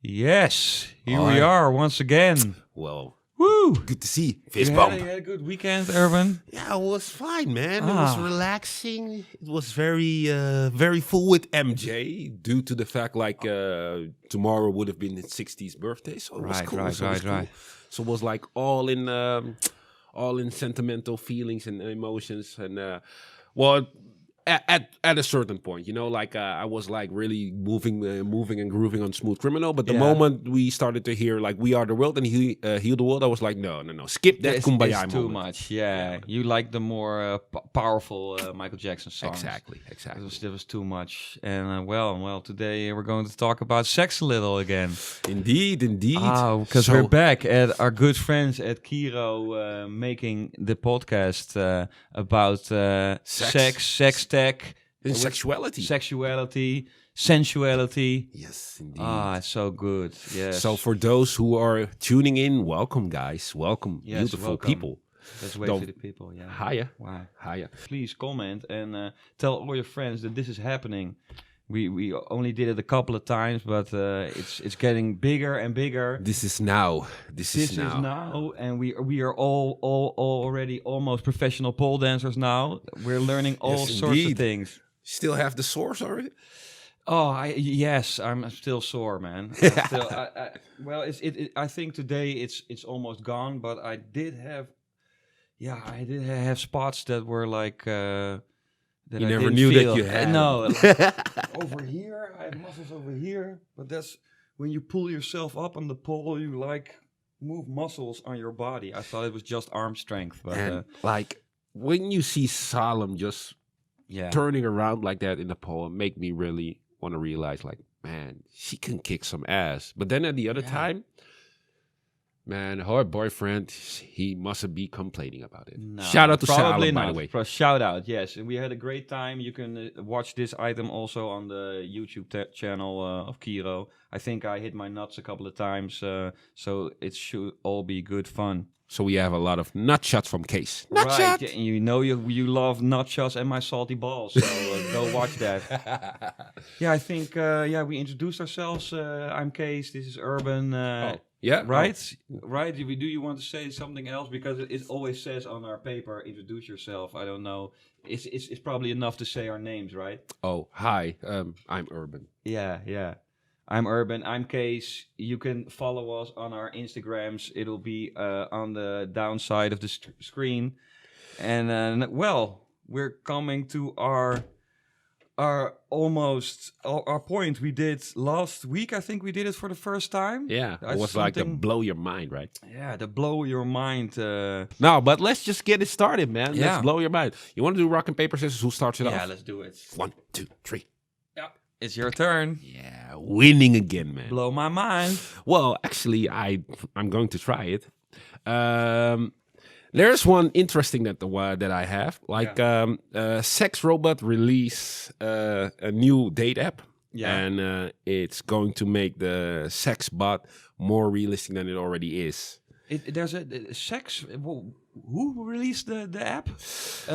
Yes, here we are once again. Well, Woo! good to see. Fist You bump. had a good weekend, Urban? Yeah, it was fine, man. It was relaxing. It was very full with MJ due to the fact tomorrow would have been his 60th birthday, so it was cool. Right. So it was like all in sentimental feelings and emotions, and At a certain point, I was like really moving and grooving on Smooth Criminal. But the moment we started to hear like "We Are the World" and "Heal the World," I was like, no, skip that Kumbaya it's moment. too much. Yeah, you like the more powerful Michael Jackson songs. Exactly. It was too much. And well, today we're going to talk about sex a little again. Indeed. Because we're back at our good friends at Kiiroo making the podcast about sex tech, and sexuality, sensuality. Yes, indeed. It's so good. Yes. So for those who are tuning in, welcome, guys. Welcome, yes, beautiful people. Let's wait for the people. Yeah. Hiya. Please comment and tell all your friends that this is happening. We only did it a couple of times, but it's getting bigger and bigger. This is now, and we are all already almost professional pole dancers now. We're learning all sorts of things. Still have the source already? Yes, I'm still sore, man. I think today it's almost gone, but I did have spots that were like. That you I never didn't knew feel. that you had. No, over here I have muscles over here, but that's when you pull yourself up on the pole. You like move muscles on your body. I thought it was just arm strength, but and when you see Salem just turning around like that in the pole, make me really want to realize, like, man, she can kick some ass. But then at the other time, man, her boyfriend, he mustn't be complaining about it. No, shout out to Salem, by the way. Shout out, yes. And we had a great time. You can watch this item also on the YouTube channel of Kiiroo. I think I hit my nuts a couple of times, so it should all be good fun. So we have a lot of nut shots from Case. Nut shot! And you know you love nut shots and my salty balls, so go watch that. I think, we introduced ourselves. I'm Case, this is Urban. Yeah. Right? Right? Do you want to say something else? Because it always says on our paper, introduce yourself. I don't know. It's probably enough to say our names, right? Oh, hi. I'm Urban. Yeah. I'm Urban. I'm Case. You can follow us on our Instagrams. It'll be on the downside of the screen. And, we're coming to our point we did last week. I think we did it for the first time. Yeah, it was like to blow your mind, right? Yeah, to blow your mind. No, but let's just get it started, man. Yeah. Let's blow your mind. You want to do rock and paper scissors? Who starts it off? Yeah, let's do it. 1, 2, 3. Yeah, it's your turn. Yeah, winning again, man. Blow my mind. Well, actually, I'm going to try it. There's one interesting that I have. Sex Robot release a new date app. Yeah. And it's going to make the sex bot more realistic than it already is. There's a sex... Who released the app?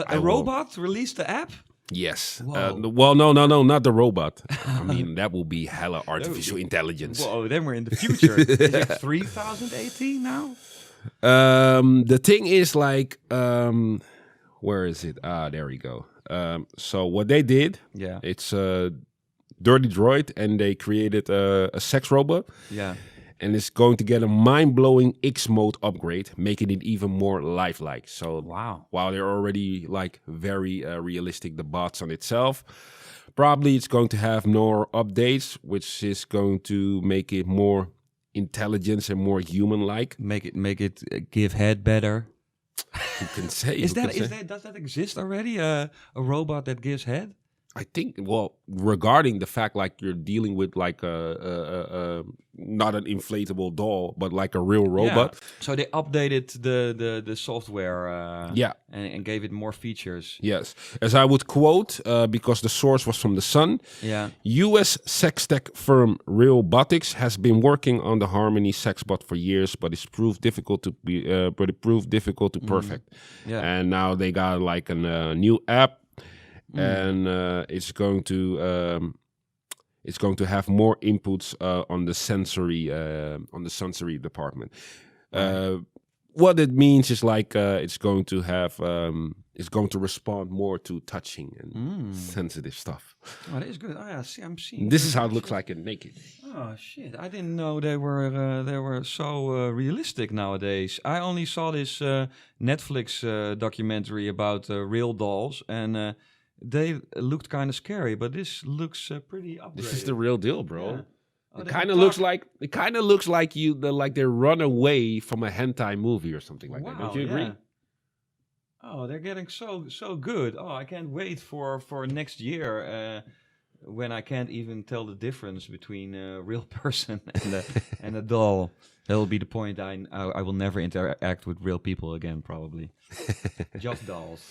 A robot released the app? Yes. No, not the robot. I mean, that will be hella artificial intelligence. Whoa, then we're in the future. Is it 3018 now? The thing is where is it? There we go. So what they did, it's a dirty droid, and they created a sex robot. Yeah. And it's going to get a mind-blowing X mode upgrade, making it even more lifelike. So while they're already very realistic, the bots on itself, probably it's going to have more updates, which is going to make it more intelligence and more human-like. Make it give head better. You can say. Does that exist already? A robot that gives head? I think, regarding the fact you're dealing with not an inflatable doll, but like a real robot. Yeah. So they updated the software and gave it more features. Yes. As I would quote, because the source was from The Sun, U.S. sex tech firm Realbotics has been working on the Harmony sexbot for years, but it proved difficult to perfect. Yeah. And now they got a new app. And it's going to it's going to have more inputs on the sensory department. What it means is like it's going to have it's going to respond more to touching and sensitive stuff. Oh, that is good. Oh, yeah, I'm seeing. This is how it looks like in naked. Oh shit! I didn't know they were so realistic nowadays. I only saw this Netflix documentary about real dolls, and they looked kind of scary. But this looks pretty upgraded. This is the real deal, bro. Yeah. Oh, It kind of looks like they run away from a hentai movie or something like that. Don't you agree? Yeah. Oh, they're getting so good. Oh, I can't wait for next year when I can't even tell the difference between a real person and a doll. That'll be the point. I will never interact with real people again, probably. Just dolls.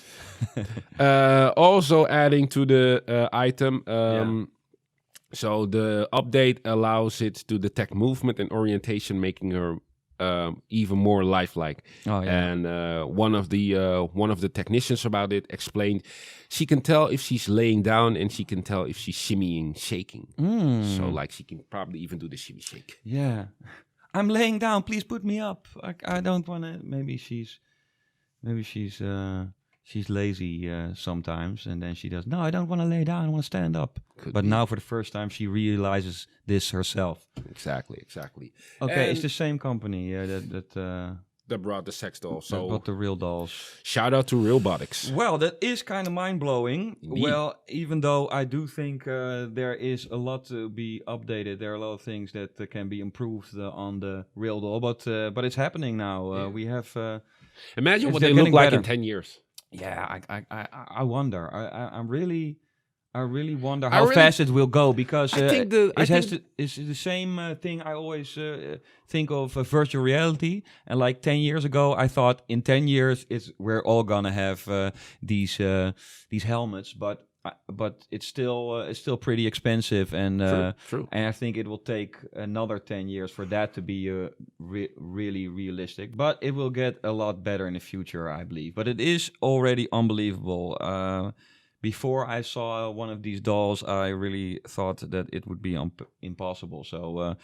Also adding to the item. So the update allows it to detect movement and orientation, making her even more lifelike. Oh, yeah. And one of the technicians about it explained she can tell if she's laying down and she can tell if she's shimmying, shaking. So like she can probably even do the shimmy shake. Yeah, I'm laying down. Please put me up. I don't want to. Maybe she's lazy sometimes, and then she does. No, I don't want to lay down. I want to stand up. But now, for the first time, she realizes this herself. Exactly. Okay, And it's the same company that brought the sex doll. that So brought the real dolls. shout out to Realbotics. Well, that is kind of mind blowing. Indeed. Well, even though I do think there is a lot to be updated, there are a lot of things that can be improved on the real doll. But it's happening now. We have. Imagine what they're they look getting like better. in 10 years. Yeah, I wonder. I really wonder how fast it will go, because it's the same thing I always think of virtual reality. And like 10 years ago, I thought in 10 years we're all gonna have these helmets, but it's still pretty expensive, and True. and I think it will take another 10 years for that to be really realistic. But it will get a lot better in the future, I believe. But it is already unbelievable. Before I saw one of these dolls, I really thought that it would be impossible. So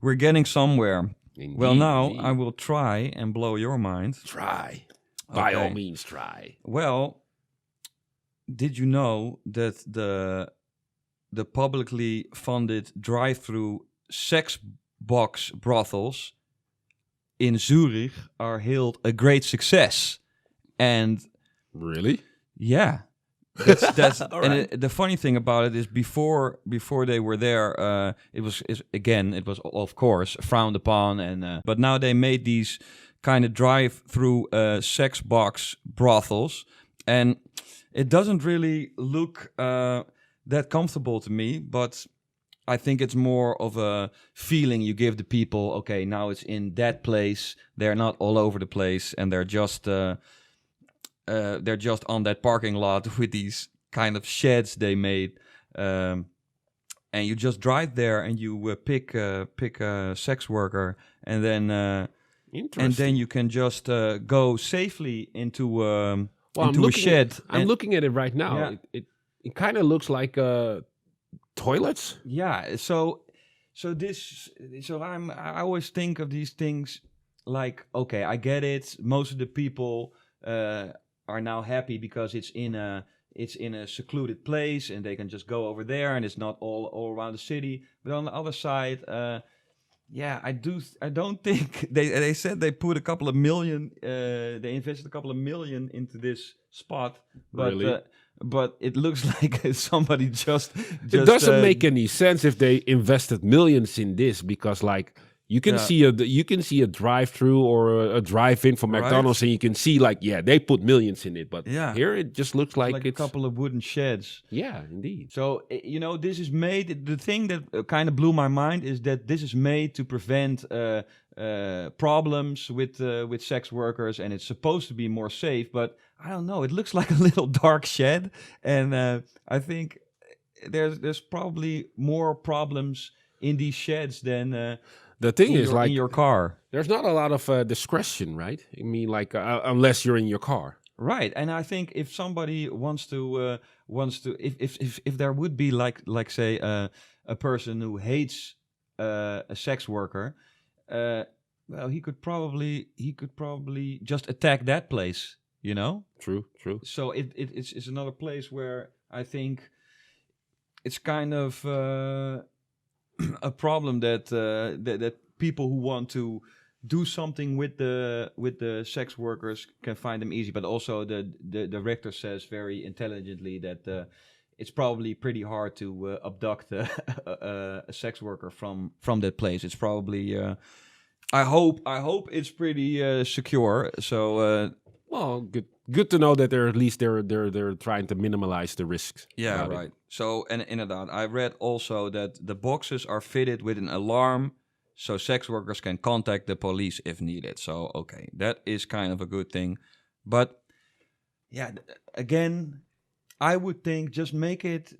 we're getting somewhere. Indeed, Well, now indeed. I will try and blow your mind. Try. By all Okay. means, try. Well, did you know that the publicly funded drive-through sex box brothels in Zurich are hailed a great success? And Really? yeah, that's All and right. the funny thing about it is before they were there, it was of course frowned upon, and but now they made these kind of drive-through sex box brothels, and it doesn't really look that comfortable to me, but I think it's more of a feeling you give the people. Okay, now it's in that place. They're not all over the place, and they're just on that parking lot with these kind of sheds they made, and you just drive there and you pick a sex worker, and then you can just go safely into a shed. I'm looking at it right now. Yeah. It kind of looks like toilets. Yeah, so I always think of these things like, okay, I get it. Most of the people are now happy because it's in a secluded place and they can just go over there, and it's not all around the city. But on the other side, I don't think they said they put a couple of million. They invested a couple of million into this spot, but Really? But it looks like somebody just It doesn't make any sense if they invested millions in this, because like you can see a drive-through or a drive-in from Right. McDonald's, and you can see like, yeah, they put millions in it, but Yeah. here it just looks like a it's couple of wooden sheds. Yeah, indeed. So, this is made. The thing that kind of blew my mind is that this is made to prevent problems with sex workers, and it's supposed to be more safe. But I don't know. It looks like a little dark shed, and I think there's probably more problems in these sheds than The thing is, in like, your car. there's not a lot of discretion, right? I mean, like, unless you're in your car. Right, and I think if somebody wants to, if there would be like say a person who hates a sex worker, uh, well, he could probably just attack that place, you know. True, true. So it's another place where I think it's kind of a problem that people who want to do something with the sex workers can find them easy, but also the director says very intelligently that it's probably pretty hard to abduct a sex worker from that place. It's probably I hope it's pretty secure. So Well, good to know that they're trying to minimize the risks. yeah, about it. right. So, and inderdaad, I read also that the boxes are fitted with an alarm so sex workers can contact the police if needed. So, okay, that is kind of a good thing. But yeah, again, I would think just make it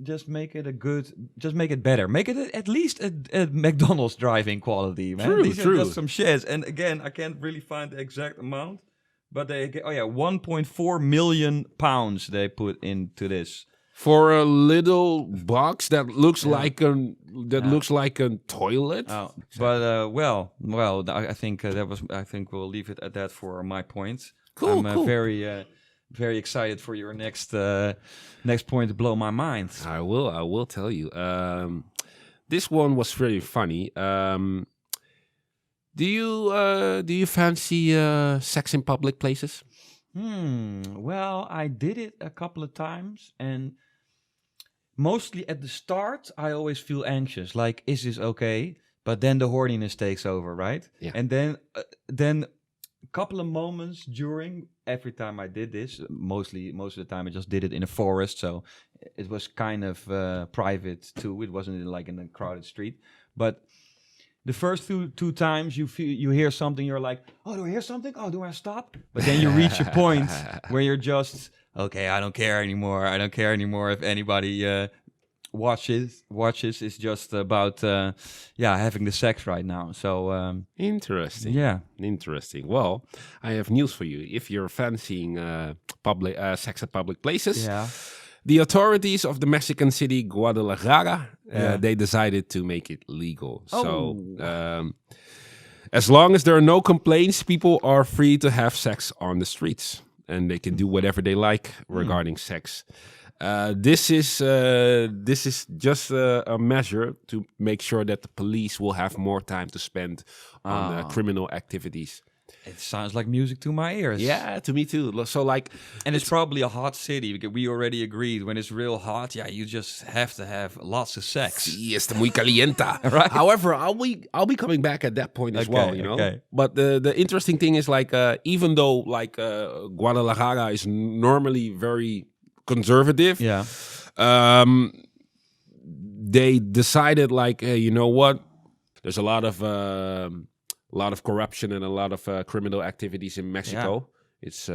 a good, just make it better. Make it at least a McDonald's driving quality, man. True, These true. are just some shares. And again, I can't really find the exact amount, but they get, 1.4 million pounds they put into this. For a little box that looks Yeah. looks like a toilet. Oh, but well, I think that was. I think we'll leave it at that for my point. Cool, I'm cool. very excited for your next point to blow my mind. I will tell you. This one was very funny. Do you fancy sex in public places? Well, I did it a couple of times, and mostly at the start, I always feel anxious. Like, is this okay? But then the horniness takes over, right? Yeah. And then a couple of moments during every time I did this, most of the time I just did it in a forest, so it was kind of private too. It wasn't like in a crowded street, but the first two times you hear something, you're like, oh, do I hear something? Oh, do I stop? But then you reach a point where you're just, okay, I don't care anymore. I don't care anymore if anybody watches. It's just about having the sex right now. So Interesting. yeah. Interesting. Well, I have news for you. If you're fancying public sex at public places, Yeah. the authorities of the Mexican city Guadalajara, Yeah. they decided to make it legal. Oh. So as long as there are no complaints, people are free to have sex on the streets, and they can do whatever they like regarding sex. This is just a measure to make sure that the police will have more time to spend on criminal activities. It sounds like music to my ears. Yeah, to me too. So like, And it's probably a hot city because we already agreed when it's real hot, you just have to have lots of sex. sí, está muy caliente. Right. However, I'll be coming back at that point as well, you know. Okay. But the interesting thing is like even though like Guadalajara is normally very conservative, Yeah. they decided like, hey, you know what? There's a lot of corruption and a lot of criminal activities in Mexico. It's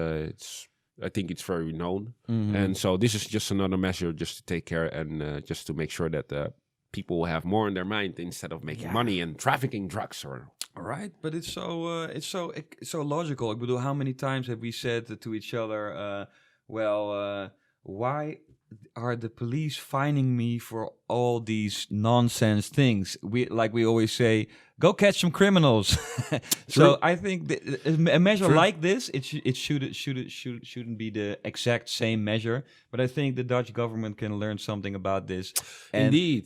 I think it's very known, and so this is just another measure just to take care and just to make sure that people will have more in their mind instead of making money and trafficking drugs or. Right, but it's so logical. I bedoel, how many times have we said to each other, why are the police finding me for all these nonsense things? We always say, go catch some criminals. So I think a measure like this, it shouldn't be the exact same measure, but I think the Dutch government can learn something about this. And Indeed.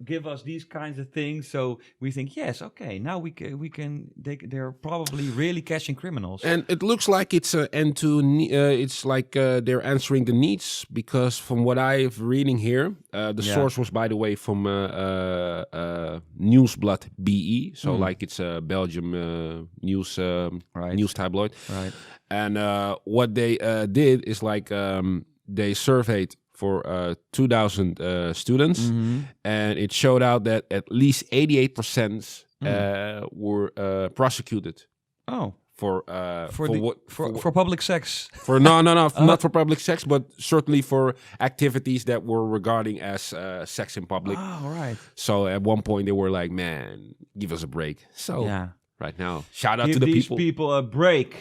give us these kinds of things, so we think, yes, okay, now we can. They're probably really catching criminals. And it looks like it's it's like they're answering the needs, because from what I've reading here, the source was, by the way, from Nieuwsblad BE, so like it's a Belgium news news tabloid, Right. And what they did is like they surveyed for 2,000 students, and it showed out that at least 88% were prosecuted. Oh. For public sex. Not for public sex, but certainly for activities that were regarding as sex in public. Oh, right. So at one point they were like, "Man, give us a break." So right now, shout out Give to the these people. people a break.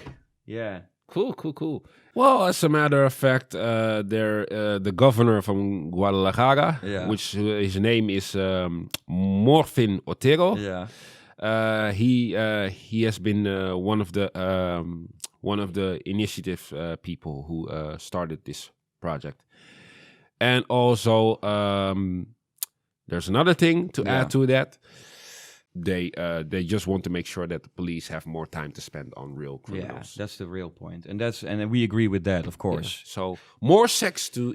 Yeah. Cool. Well, as a matter of fact, the governor from Guadalajara, Yeah. which his name is Morfin Otero. Yeah. He has been one of the initiative people who started this project, and also there's another thing to add to that. They just want to make sure that the police have more time to spend on real criminals. Yeah, that's the real point, and we agree with that, of course. Yeah. So more sex to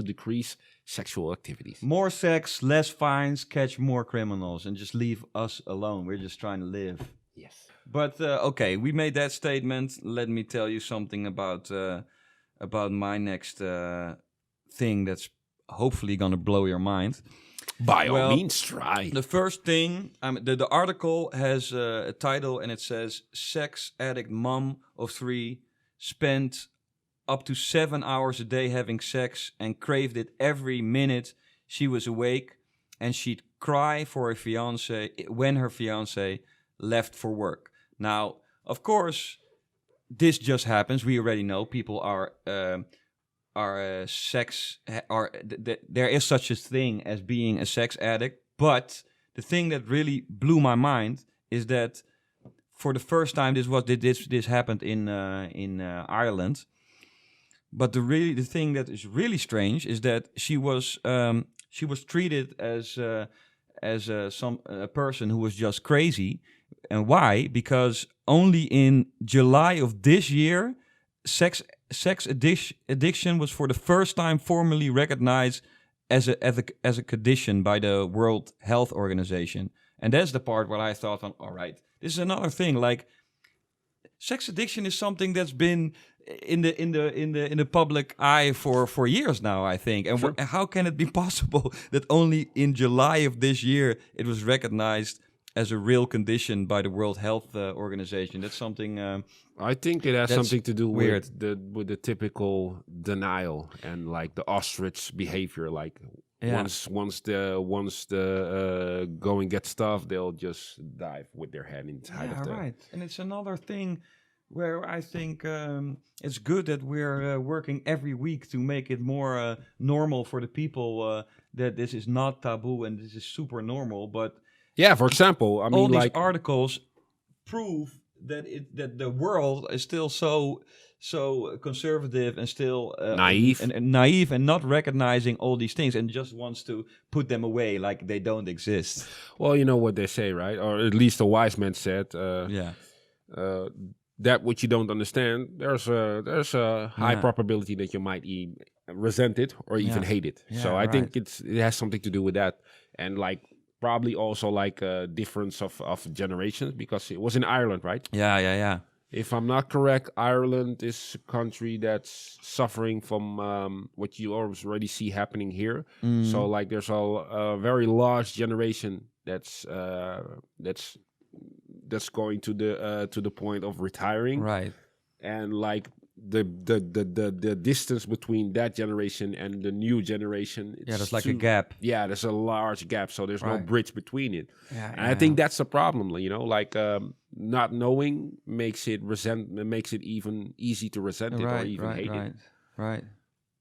decrease sexual activities. More sex, less fines, catch more criminals, and just leave us alone. We're just trying to live. Yes. But okay, we made that statement. Let me tell you something about my next thing that's hopefully gonna blow your mind. By all means, try. The first thing, the article has a title and it says, sex addict mom of 3 spent up to 7 hours a day having sex and craved it every minute she was awake, and she'd cry for her fiance when her fiance left for work. Now, of course, this just happens. We already know people there is such a thing as being a sex addict, but the thing that really blew my mind is that for the first time this happened in Ireland. But the thing that is really strange is that she was treated as a person who was just crazy. And why? Because only in July of this year, sex addiction was for the first time formally recognized as a condition by the World Health Organization. And that's the part where I thought, all right, this is another thing. Like, sex addiction is something that's been in the public eye for years now, I think. And sure. How can it be possible that only in July of this year it was recognized as a real condition by the World Health Organization? That's something. I think it has something to do weird. with the typical denial and like the ostrich behavior. Like once the going gets tough, they'll just dive with their head inside of the. Right. And it's another thing where I think it's good that we're working every week to make it more normal for the people that this is not taboo and this is super normal. But yeah, for example, I mean, all these articles prove that the world is still so conservative and still naive and naive and not recognizing all these things and just wants to put them away like they don't exist. Well, you know what they say, right? Or at least the wise man said. That which you don't understand, there's a high probability that you might resent it or even hate it. So I think it has something to do with that, and like probably also like a difference of generations, because it was in Ireland, right? Yeah. If I'm not correct, Ireland is a country that's suffering from what you already see happening here. So like there's a very large generation that's going to the point of retiring, right? And like the distance between that generation and the new generation, there's like a gap. Yeah, there's a large gap, so there's no bridge between it. And I think that's the problem, you know, like not knowing makes it even easy to resent it or even hate it. Right.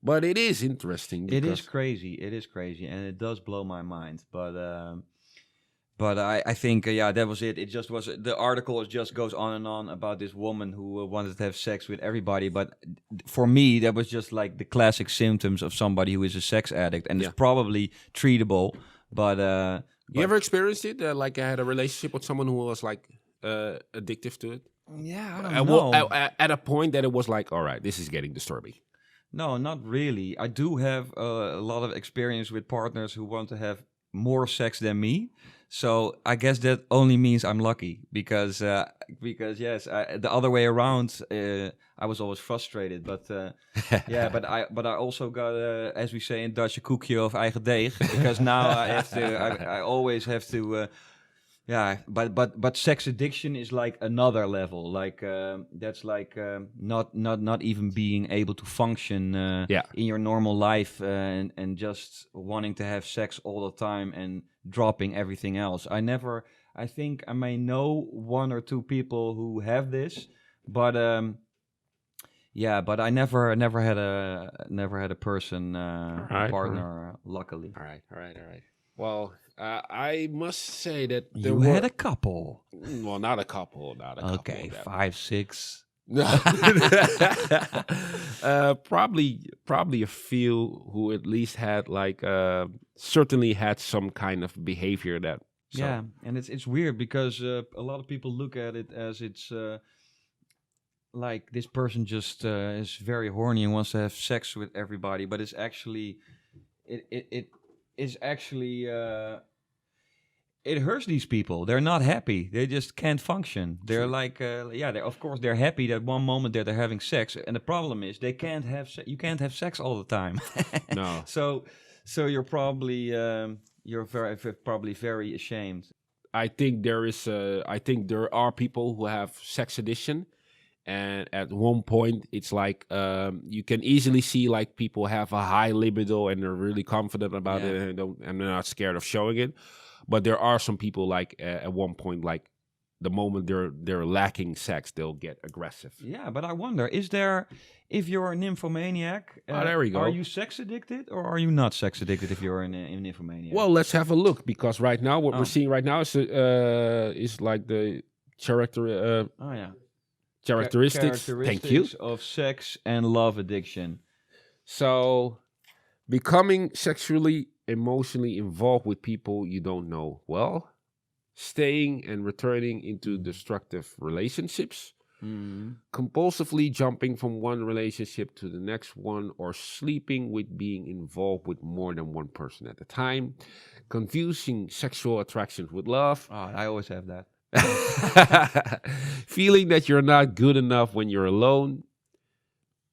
But it is interesting. It is crazy, and it does blow my mind. But I think, that was it. It just was, the article just goes on and on about this woman who wanted to have sex with everybody. But for me, that was just like the classic symptoms of somebody who is a sex addict. And it's probably treatable. But you ever experienced it? Like I had a relationship with someone who was like addictive to it? Yeah, I don't know. At a point that it was like, all right, this is getting disturbing. No, not really. I do have a lot of experience with partners who want to have more sex than me. So I guess that only means I'm lucky, because yes, the other way around, I was always frustrated. But but I also got, as we say in Dutch, a koekje of eigen deeg, because now I always have to. But sex addiction is like another level. Like that's like not even being able to function in your normal life and just wanting to have sex all the time and dropping everything else. I think I may know one or two people who have this, But yeah, but I never had a person All a right, all right, partner. Luckily, all right, all right, all right. Well, I must say that there you had were a couple. well, not a couple, not a couple Okay, of them. 5, 6. No. Probably a few who at least had like certainly had some kind of behavior that Yeah, and it's weird because a lot of people look at it as it's like this person just is very horny and wants to have sex with everybody, but it's actually it is actually it hurts these people. They're not happy. They just can't function. They're True. like yeah, of course they're happy that one moment that they're having sex, and the problem is they can't have you can't have sex all the time. No. So you're probably probably very ashamed. I think I think there are people who have sex addiction, and at one point it's like you can easily see like people have a high libido and they're really confident about it Yeah. and they're not scared of showing it. But there are some people like at one point, like the moment they're lacking sex, they'll get aggressive. Yeah, but I wonder, is there, if you're a nymphomaniac, There we go. are you sex addicted or are you not sex addicted if you're a nymphomaniac? Well, let's have a look, because right now what Oh. we're seeing right now is like the Oh yeah, characteristics. Thank you. of sex and love addiction. So, becoming sexually, emotionally involved with people you don't know well, staying and returning into destructive relationships, compulsively jumping from one relationship to the next one, or sleeping with being involved with more than one person at a time, confusing sexual attractions with love, Oh, I always have that. feeling that you're not good enough when you're alone,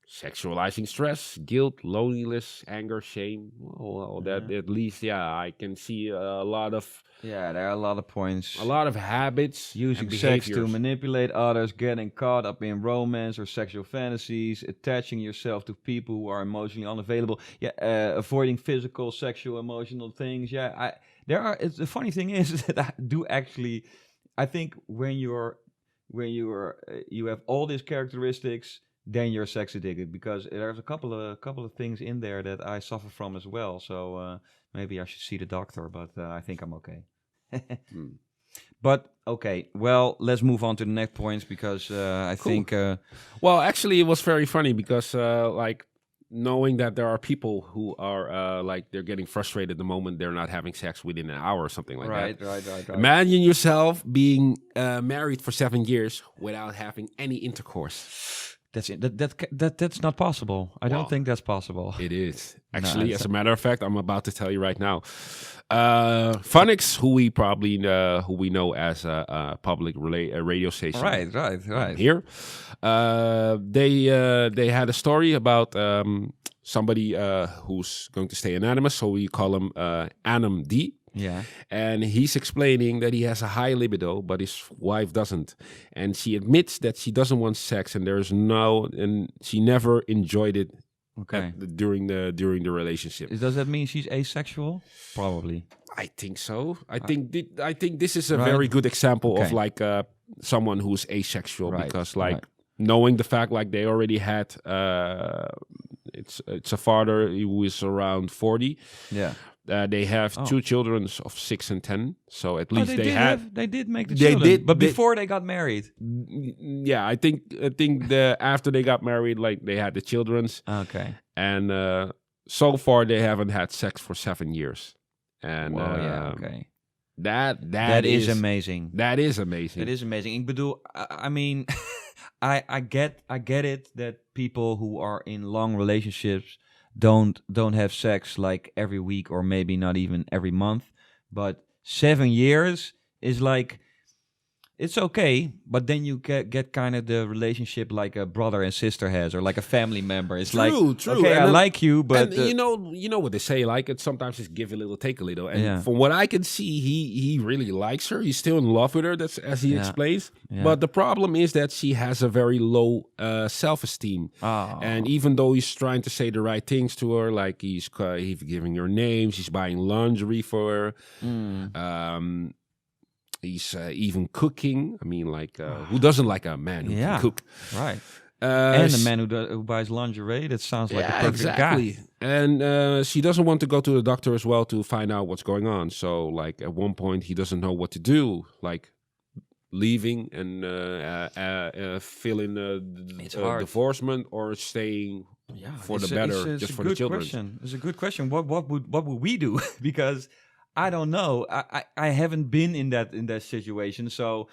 sexualizing stress, guilt, loneliness, anger, shame. Well, that at least, yeah, I can see a lot of Yeah, there are a lot of points. habits, Using and sex to behaviors. manipulate others, getting caught up in romance or sexual fantasies, attaching yourself to people who are emotionally unavailable. Yeah, avoiding physical, sexual, emotional things. Yeah, the funny thing is that I do actually. I think when you have all these characteristics, then you're sex addicted, because there's a couple of things in there that I suffer from as well. So maybe I should see the doctor, but I think I'm okay. But okay, well, let's move on to the next points, because I think Well, actually, it was very funny because, like, knowing that there are people who are like they're getting frustrated the moment they're not having sex within an hour or something like that. right. Imagine yourself being married for 7 years without having any intercourse. That's it. That's not possible. I don't think that's possible. It is. No, Actually, it's- as a matter of fact, I'm about to tell you right now. Phonics, who we know as a public radio station, Right. here, they had a story about somebody who's going to stay anonymous, so we call him Anam D. Yeah. And he's explaining that he has a high libido, but his wife doesn't. And she admits that she doesn't want sex, and and she never enjoyed it Okay. during the relationship. Does that mean she's asexual? Probably. I think so. I think this is a Right. very good example of Okay. like someone who's asexual, Right, because like right. knowing the fact like they already had it's a father who is around 40. Yeah. They have Oh. 2 children of 6 and 10. So at least they did make the They children, did- but they- before they got married. Yeah, I think after they got married, like they had the children's, Okay. and so far they haven't had sex for 7 years. And Yeah. Okay. that Is amazing. That is amazing. It is amazing. Ik bedoel, I mean, I get it that people who are in long relationships don't have sex like every week or maybe not even every month, but 7 years is like, it's okay, but then you get kind of the relationship like a brother and sister has, or like a family member. It's True, like, true. okay, And I then- like you, but And you know what they say, like it sometimes it's give a little, take a little. And Yeah. from what I can see, he really likes her. He's still in love with her. That's as he Yeah. explains. Yeah. But the problem is that she has a very low self-esteem. Oh. And even though he's trying to say the right things to her, like he's giving her names, he's buying lingerie for her. Mm. He's even cooking. I mean, like, who doesn't like a man who can cook? Right. And the man who buys lingerie. That sounds like a perfect guy. And she doesn't want to go to the doctor as well to find out what's going on. So, like, at one point, he doesn't know what to do. Like, leaving and filling the divorcement or staying for the better, just for the children. It's a good question. What would we do? Because I don't know. I haven't been in that situation. So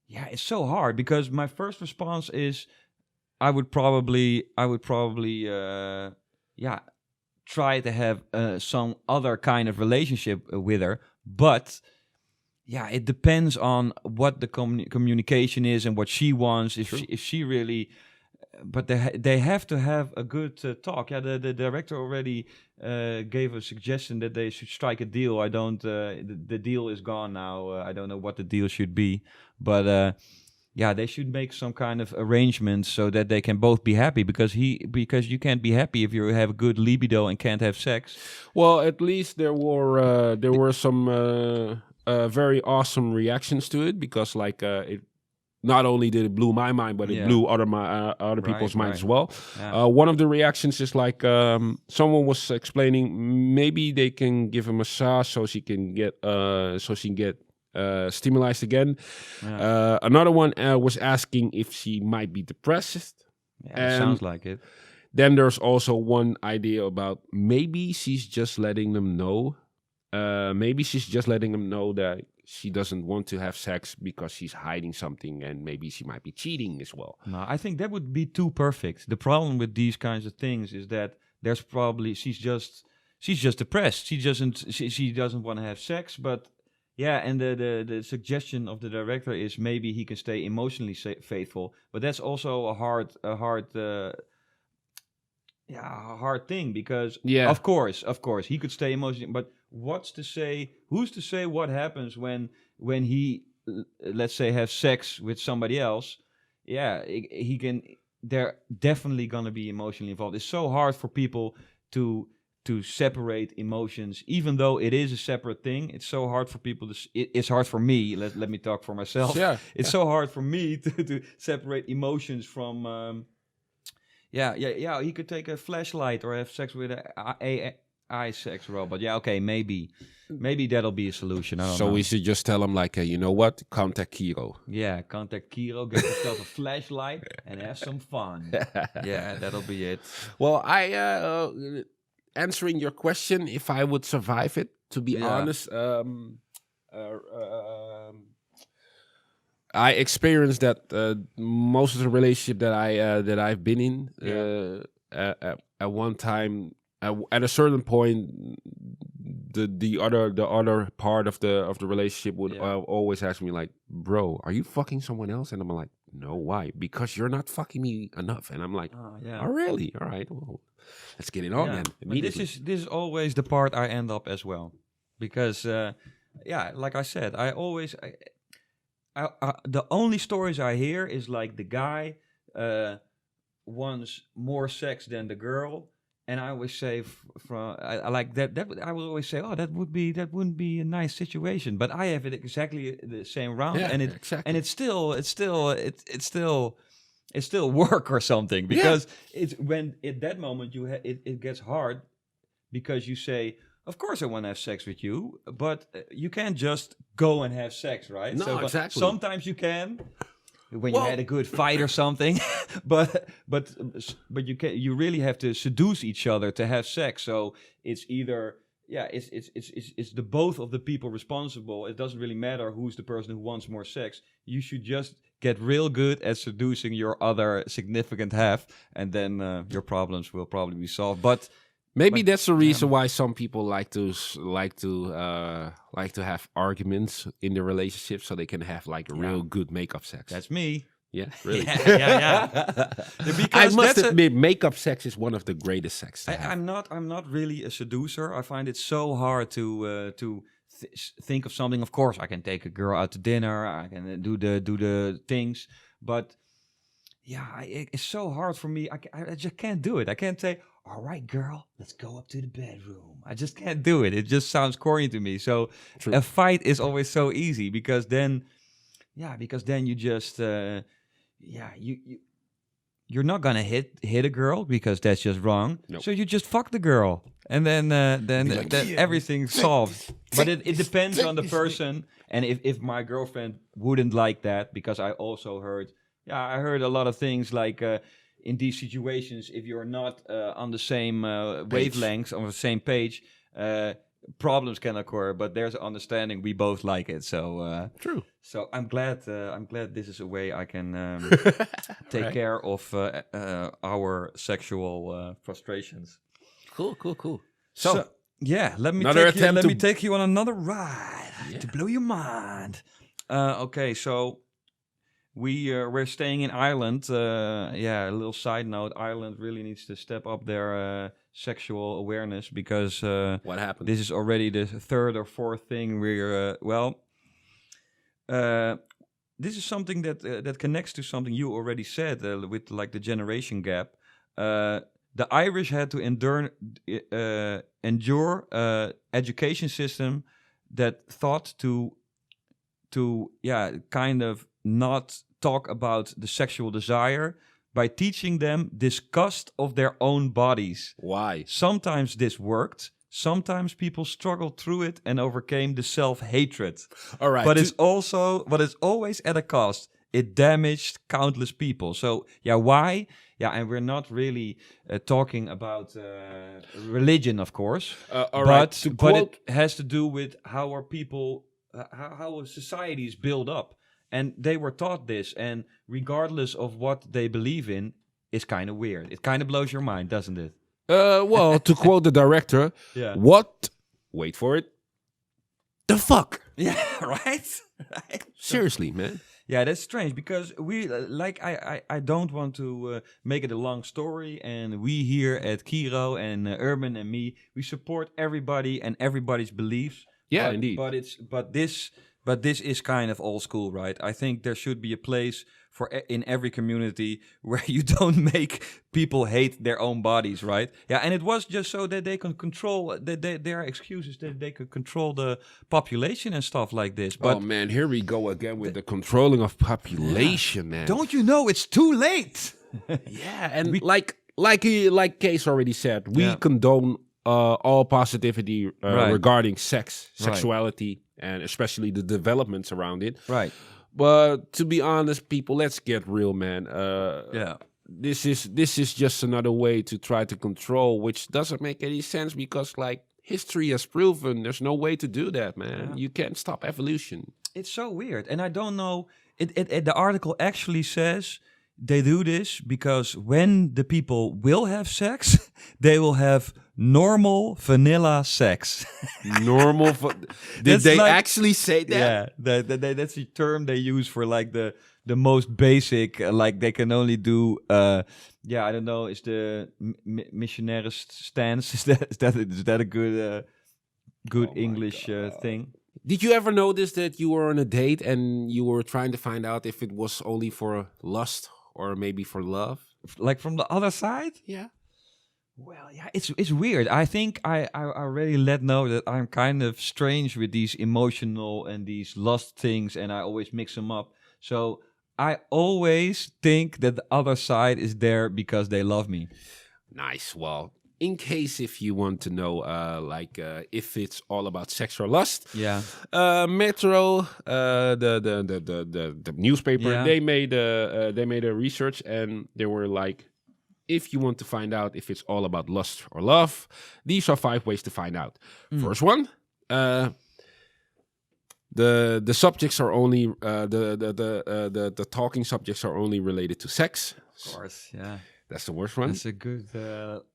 it's so hard because my first response is I would probably try to have some other kind of relationship with her, but it depends on what the communication is and what she wants. If she really, but they have to have a good talk. Yeah, the director already gave a suggestion that they should strike a deal. I don't. The deal is gone now. I don't know what the deal should be, but they should make some kind of arrangements so that they can both be happy. Because you can't be happy if you have a good libido and can't have sex. Well, at least there were some. Very awesome reactions to it, because like it not only did it blew my mind, but it blew other people's minds as well. Yeah. One of the reactions is like someone was explaining maybe they can give a massage so she can get stimulated again. Yeah. Another one was asking if she might be depressed. Yeah, sounds like it. Then there's also one idea about maybe she's just letting them know. Maybe she's just letting them know that she doesn't want to have sex because she's hiding something, and maybe she might be cheating as well. No, I think that would be too perfect. The problem with these kinds of things is that there's probably she's just depressed. She doesn't want to have sex, but and the suggestion of the director is maybe he can stay emotionally faithful, but that's also a hard thing because of course he could stay emotionally, but who's to say what happens when he let's say have sex with somebody else? They're definitely going to be emotionally involved. It's so hard for people to separate emotions, even though it is a separate thing. It's so hard for people it's hard for me, let me talk for myself. It's so hard for me to separate emotions from he could take a flashlight or have sex with a sex robot. Maybe that'll be a solution. I don't know. So we should just tell him like, you know what? Contact Kiiroo. Yeah, contact Kiiroo. Get yourself a flashlight and have some fun. Yeah, that'll be it. Well, answering your question, if I would survive it, to be honest, I experienced that most of the relationship that I've been in at one time. At a certain point, the other part of the relationship would always ask me like, "Bro, are you fucking someone else?" And I'm like, "No, why? Because you're not fucking me enough." And I'm like, "Oh, really? All right, well, let's get it on then." Immediately. This is always the part I end up as well, because like I said, I the only stories I hear is like the guy wants more sex than the girl. And I always say, I like that. I will always say, "Oh, that wouldn't be a nice situation." But I have it exactly the same round, and it's still work or something, because it's when at that moment it gets hard, because you say, "Of course I want to have sex with you," but you can't just go and have sex, right? No, exactly. Sometimes you can. When you had a good fight or something, but you really have to seduce each other to have sex. So it's either it's the both of the people responsible. It doesn't really matter who's the person who wants more sex. You should just get real good at seducing your other significant half, and then your problems will probably be solved. But maybe that's the reason why some people like to have arguments in the relationship, so they can have like a real good make-up sex. That's me. Yeah, really. Because I must admit, make-up sex is one of the greatest sex. I'm not really a seducer. I find it so hard to think of something. Of course, I can take a girl out to dinner. I can do the things, but it's so hard for me. I just can't do it. I can't say, all right, girl, let's go up to the bedroom. I just can't do it. It just sounds corny to me. So True. a fight is always so easy because then you just, you're not gonna hit a girl because that's just wrong. Nope. So you just fuck the girl, and then like, everything's solved. But it depends on the person. And if my girlfriend wouldn't like that, because I also heard, I heard a lot of things like in these situations, if you're not on the same wavelengths, on the same page, problems can occur. But there's an understanding. We both like it. So True. So I'm glad this is a way I can take care of our sexual frustrations. Cool. So yeah, let me take you on another ride to blow your mind. Okay, so we're staying in Ireland. A little side note: Ireland really needs to step up their sexual awareness because what happened? This is already the third or fourth thing we're this is something that connects to something you already said with like the generation gap. The Irish had to endure education system that thought to kind of not talk about the sexual desire by teaching them disgust of their own bodies. Why? Sometimes this worked. Sometimes people struggled through it and overcame the self-hatred. All right. But it's always at a cost. It damaged countless people. So, why? Yeah, and we're not really talking about religion, of course. All right. But it has to do with how our people, how a society is built up. And they were taught this. And regardless of what they believe in, it's kind of weird. It kind of blows your mind, doesn't it? Well, to quote the director, wait for it, the fuck? Yeah, right? Seriously, man. Yeah, that's strange because I don't want to make it a long story, and we here at Kiiroo and Urban and me, we support everybody and everybody's beliefs. Yeah, but, indeed. But this is kind of old school, right? I think there should be a place for in every community where you don't make people hate their own bodies, right? Yeah, and it was just so that they can control. Their excuses that they could control the population and stuff like this. But oh man, here we go again with the controlling of population, man. Don't you know it's too late? Yeah, and like Case already said, we condone all positivity regarding sexuality, and especially the developments around it. Right. But to be honest, people, let's get real, man. This is just another way to try to control, which doesn't make any sense because, like, history has proven there's no way to do that, man. Yeah. You can't stop evolution. It's so weird, and I don't know. The article actually says they do this because when the people will have sex, they will have normal vanilla sex. Did they actually say that? Yeah, that's the term they use for like the most basic. Like they can only do. I don't know. Is the missionarist stance? Is that a good English thing? Did you ever notice that you were on a date and you were trying to find out if it was only for lust or maybe for love? Like from the other side? Yeah. Well, yeah, it's weird. I think I already let know that I'm kind of strange with these emotional and these lust things, and I always mix them up. So I always think that the other side is there because they love me. Nice. Well, in case if you want to know, if it's all about sex or lust, Metro, the newspaper, they made a research, and they were like, if you want to find out if it's all about lust or love, these are 5 ways to find out. First one, the subjects are only the talking subjects are only related to sex. Of course, yeah. That's the worst one. That's a good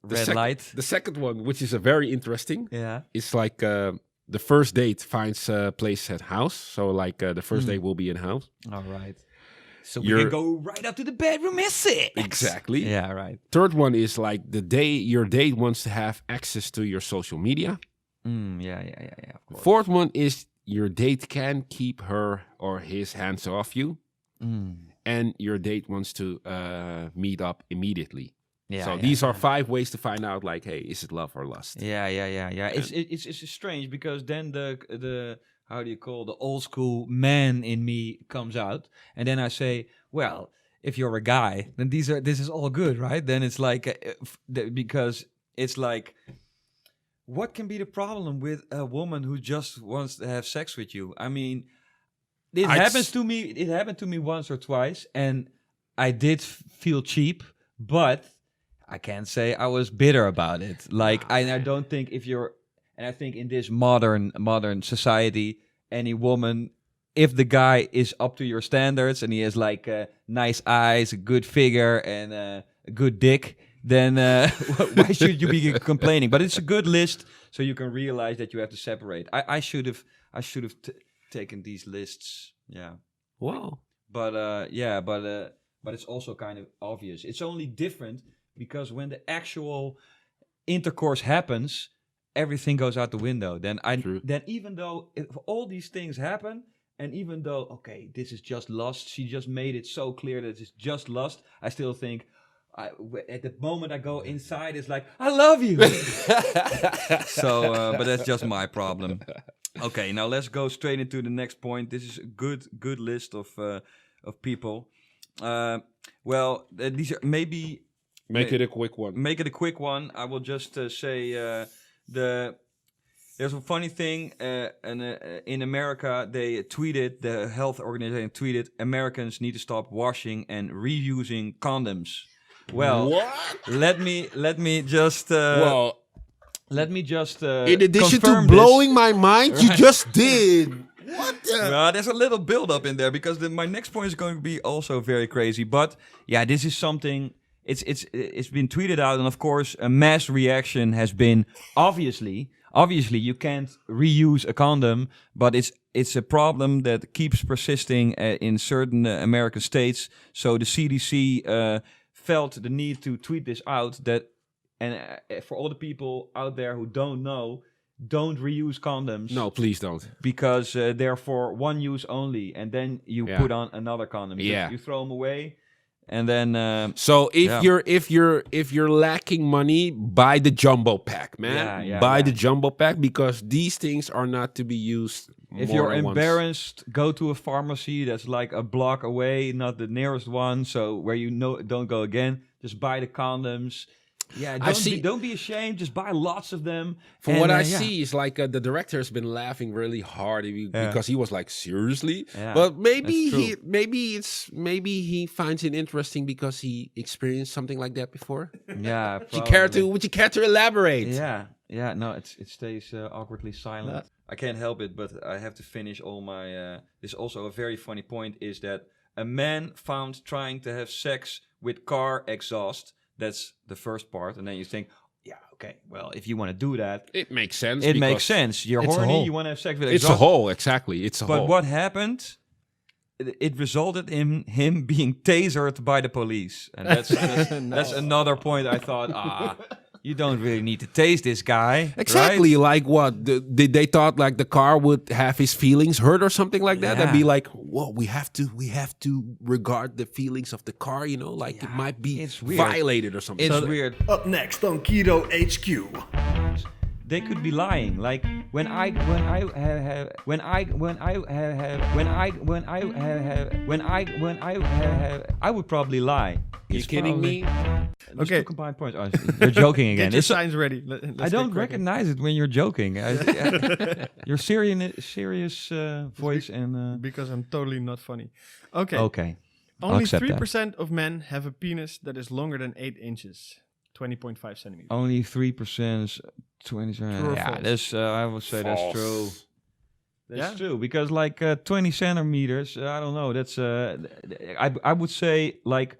red light. The second one, which is a very interesting, it's like the first date finds place at house. So like the first date will be in house. All right. So we can go right up to the bedroom and sex. Exactly. Yeah, right. Third one is like your date wants to have access to your social media. Yeah. Of course. Fourth one is your date can keep her or his hands off you. And your date wants to meet up immediately. So these are 5 ways to find out, like, hey, is it love or lust? Yeah. It's strange because then the how do you call the old school man in me comes out, and then I say, well, if you're a guy, then this is all good, right? Then it's like because it's like, what can be the problem with a woman who just wants to have sex with you? I mean, it happens to me. It happened to me once or twice, and I did feel cheap, but I can't say I was bitter about it. Like, I don't think and I think in this modern society, any woman, if the guy is up to your standards and he has like nice eyes, a good figure, and a good dick, then why should you be complaining? But it's a good list, so you can realize that you have to separate. I should have taken these lists. Yeah. Wow. But it's also kind of obvious. It's only different because when the actual intercourse happens, everything goes out the window. Then even though if all these things happen, and even though, okay, this is just lust, she just made it so clear that it's just lust, I still think, at the moment I go inside, it's like, I love you. So, but that's just my problem. Okay, now let's go straight into the next point. This is a good list of people. Well, these are maybe... Make it a quick one. Make it a quick one. I will just say there's a funny thing. In America, they tweeted, the health organization tweeted, Americans need to stop washing and reusing condoms. Well, what? Let me just. Let me just. In addition to blowing my mind, you just did. What? There's a little build up in there because my next point is going to be also very crazy. But yeah, this is something. It's been tweeted out, and of course, a mass reaction has been obviously you can't reuse a condom, but it's a problem that keeps persisting in certain American states. So the CDC felt the need to tweet this out for all the people out there who don't know, don't reuse condoms. No, please don't. Because they're for one use only, and then you put on another condom. You throw them away. And then so if you're lacking money, buy the jumbo pack, man. Buy the jumbo pack, because these things are not to be used. If you're embarrassed, go to a pharmacy that's like a block away, not the nearest one, so where don't go again. Just buy the condoms. Yeah, don't be ashamed. Just buy lots of them. From what I see, is like the director has been laughing really hard because he was like, seriously. Yeah, but maybe he finds it interesting because he experienced something like that before. Yeah. Would you care to elaborate? Yeah. No, it stays awkwardly silent. I can't help it, but I have to finish all my. This is also a very funny point. Is that a man found trying to have sex with car exhaust? That's the first part, and then you think, yeah, okay, well, if you want to do that, it makes sense. It makes sense. You're horny. You want to have sex with exhaust. It's a hole, exactly. It's a hole. But what happened? It resulted in him being tasered by the police, and that's another point. I thought, you don't really need to tase this guy. Exactly. Right? Like what? They thought like the car would have his feelings hurt or something like that. And be like, whoa, we have to regard the feelings of the car, like it might be violated or something. It's weird. Up next on Kiiroo HQ. They could be lying. Like I would probably lie. You kidding me? Okay. Combined points. Oh, you're joking again. Get your signs ready. I don't recognize it when you're joking. Your serious voice and because I'm totally not funny. Okay. I'll Only 3% of men have a penis that is longer than 8 inches. 20.5 centimeters. Only 3%, 20. Yeah, that's. I would say false. That's true. That's true because like 20 centimeters. I don't know. That's. I would say like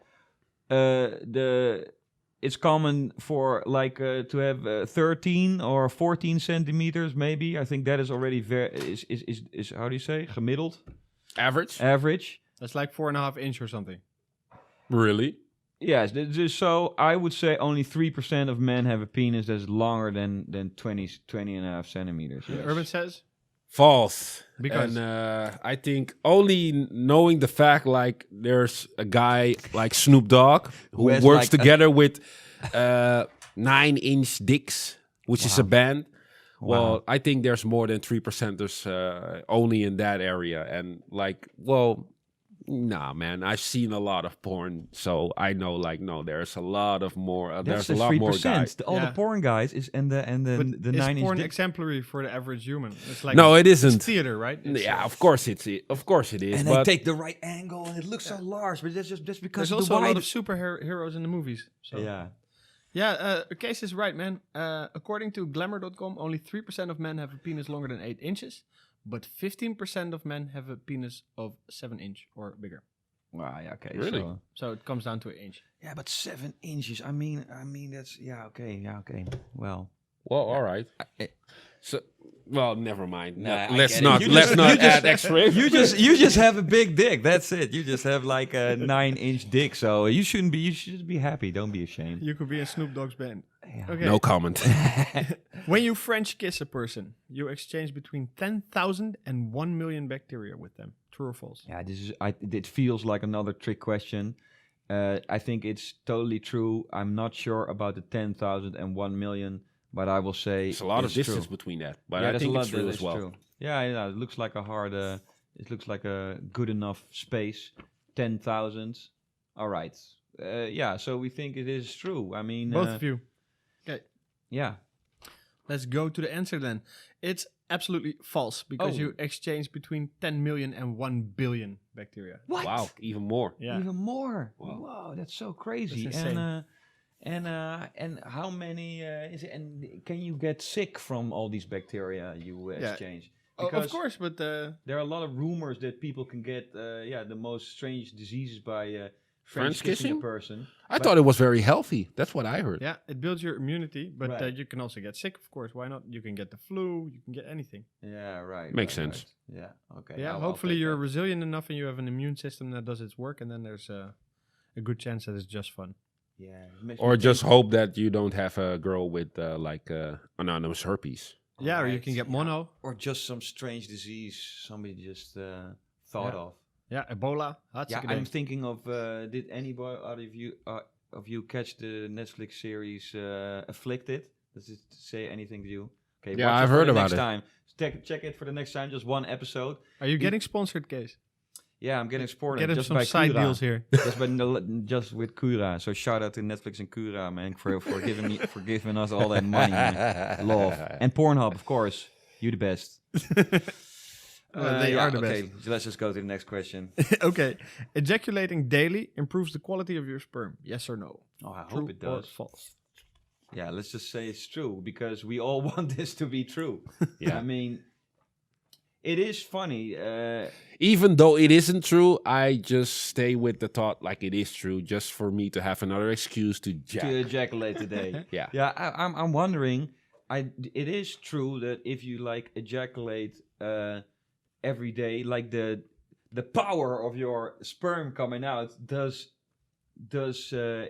it's common for like to have 13 or 14 centimeters. Maybe I think that is already is how do you say gemiddeld? Average. That's like 4.5 inches or something. Really? Yes, so I would say only 3% of men have a penis that's longer than 20 and a half centimeters. Yes. Urban says? False. Because? And I think only knowing the fact, like, there's a guy like Snoop Dogg who works like together with 9-inch dicks, which is a band. Well, I think there's more than 3%ers only in that area. And like, well, nah, man, I've seen a lot of porn, so I know, like, no, there's a lot of more. There's a lot more guys. All the porn guys is and the But the is 9-inch porn dick. exemplary for the average human? It's like No, it it's isn't. theater, right? It's, Yeah, of course it is. And but they take the right angle, and it looks so large, but that's just because There's of also the a lot wide. of superheroes in the movies. So. Yeah. Yeah, Case is right, man. According to Glamour.com, only 3% of men have a penis longer than 8 inches, but 15% of men have a penis of 7 inch or bigger. Wow. Yeah. Okay. Really? So it comes down to an inch. Yeah, but 7 inches. I mean, that's okay. Yeah. Okay. Well. all right. So, well, never mind. Nah, Let's I get not it. let's not add extra. You just have a big dick. That's it. You just have like a 9-inch dick. So you should be happy. Don't be ashamed. You could be in Snoop Dogg's band. Yeah. Okay. No comment. When you French kiss a person, you exchange between 10,000 and 1 million bacteria with them. True or false? Yeah, it feels like another trick question. I think it's totally true. I'm not sure about the 10,000 and 1 million, but I will say There's a lot of it's distance true. between that, but Yeah, I there's think a it's lot true that as is well. true. Yeah, it looks like a hard. It looks like a good enough space. 10,000. All right. Yeah. So we think it is true. I mean, Both of you. Okay. Yeah. Let's go to the answer then. It's absolutely false because Oh. you exchange between 10 million and 1 billion bacteria. What? Wow, even more. Yeah. Even more. Wow. Wow, that's so crazy. That's insane. And how many is it? And can you get sick from all these bacteria you Yeah. exchange? Of course, but there are a lot of rumors that people can get the most strange diseases by French French kissing a kissing? person. I thought it was very healthy. That's what I heard. yeah, it builds your immunity, but Right. you can also get sick, of course. Why not? You can get the flu, you can get anything. Yeah, right. Makes right, sense. right. Yeah. Okay. Yeah, I'll hopefully take you're that. resilient enough and you have an immune system that does its work, and then there's a good chance that it's just fun. Yeah. it makes Or me just think- hope that you don't have a girl with anonymous herpes. Yeah, or you Right, can get yeah. mono. Or just some strange disease somebody just thought Yeah. of. Yeah, Ebola. Yeah, Hartstikke I'm leuk. thinking of did anybody out of you catch the Netflix series Afflicted? Does it say anything to you? Okay, Yeah, watch I've for heard the about next it. time. Check it for the next time. Just one episode. Are you getting sponsored, Case? Yeah, I'm getting supported Get him just some by side Kiiroo. deals here. just with Kiiroo. So shout out to Netflix and Kiiroo, man, for giving us all that money, man. Love and Pornhub, of course. You the best. They are the okay, best. so let's just go to the next question. Okay. Ejaculating daily improves the quality of your sperm. Yes or no? Oh, I True hope it or does. false? Yeah, let's just say it's true because we all want this to be true. Yeah. I mean, it is funny. Even though it isn't true, I just stay with the thought like it is true, just for me to have another excuse to jack. To ejaculate today. Yeah. Yeah, I'm wondering. It is true that if you like ejaculate every day, like the power of your sperm coming out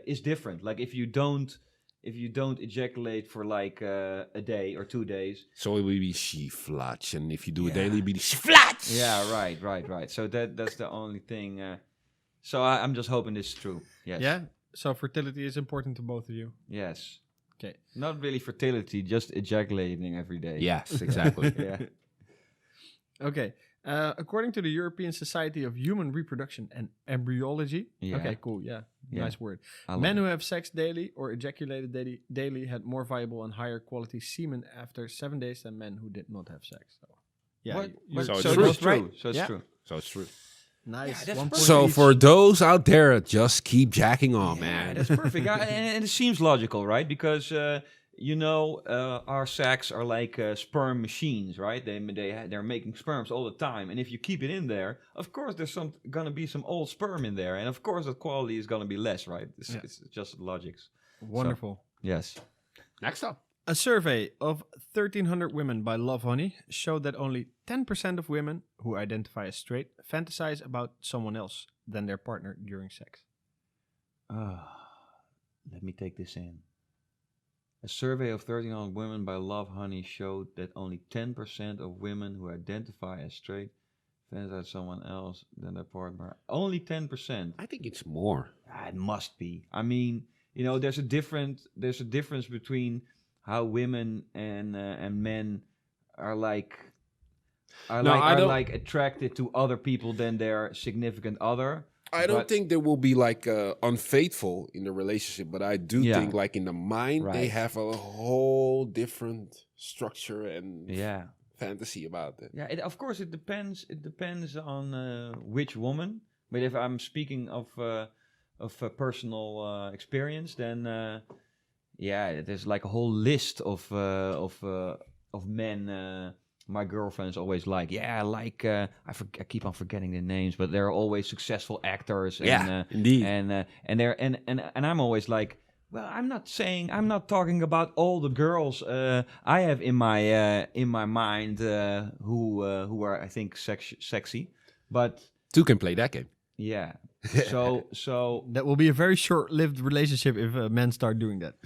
is different. Like if you don't ejaculate for like a day or 2 days. So it will be she-flatch, and if you do it Yeah. daily, it'll be she-flatch. Yeah, right. So that's the only thing. So I'm just hoping this is true. Yes. Yeah. So fertility is important to both of you. Yes. Okay. Not really fertility, just ejaculating every day. Yes, exactly. Yeah. Okay. According to the European Society of Human Reproduction and Embryology. Yeah. Okay, cool. Yeah. Yeah. Nice word. I love Men it. who have sex daily or ejaculated daily had more viable and higher quality semen after 7 days than men who did not have sex. So, yeah. What? you- So So it's it's true. true. So it's Yeah. true. So it's true. Nice. Yeah, that's 1 perfect. point So each. for those out there, just keep jacking on, Yeah, man. that's perfect. And it seems logical, right? Because our sacs are like sperm machines, right? They're making sperms all the time, and if you keep it in there, of course there's gonna be some old sperm in there, and of course the quality is gonna be less, right? It's just logics. Wonderful. Yes. Next up. A survey of 1,300 women by Love Honey showed that only 10% of women who identify as straight fantasize about someone else than their partner during sex. Let me take this in. A survey of 1,300 women by Love Honey showed that only 10% of women who identify as straight fantasize someone else than their partner. Only 10%. I think it's more. It must be. I mean, there's a difference between how women and men are like attracted to other people than their significant other. I don't think they will be like unfaithful in the relationship, but I do think like in the mind they have a whole different structure and fantasy about it. Yeah, of course it depends. It depends on which woman. But if I'm speaking of personal experience, then there's like a whole list of men. My girlfriend's always like, I keep on forgetting the names, but they're always successful actors. Indeed. And I'm always like, well, I'm not talking about all the girls I have in my mind who are, I think, sexy, but two can play that game. Yeah. So that will be a very short-lived relationship if men start doing that.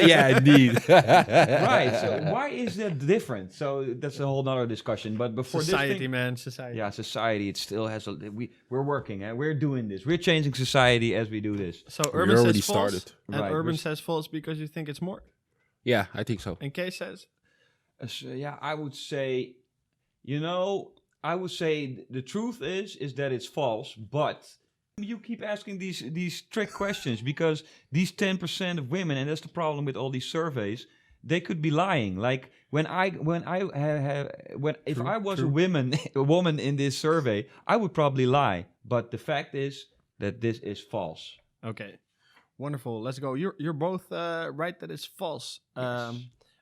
Yeah, indeed. Right. So why is that different? So that's a whole nother discussion. But before society, society. Yeah, society. It still has we're working. We're doing this. We're changing society as we do this. So Urban already says false, started. and Urban says false because you think it's more. Yeah, I think so. And Kay says, I would say, I would say the truth is that it's false, but you keep asking these trick questions because these 10% of women, and that's the problem with all these surveys, they could be lying. Like if I was a woman in this survey, I would probably lie. But the fact is that this is false. Okay, wonderful. Let's go. You're both right that it's false. Yes.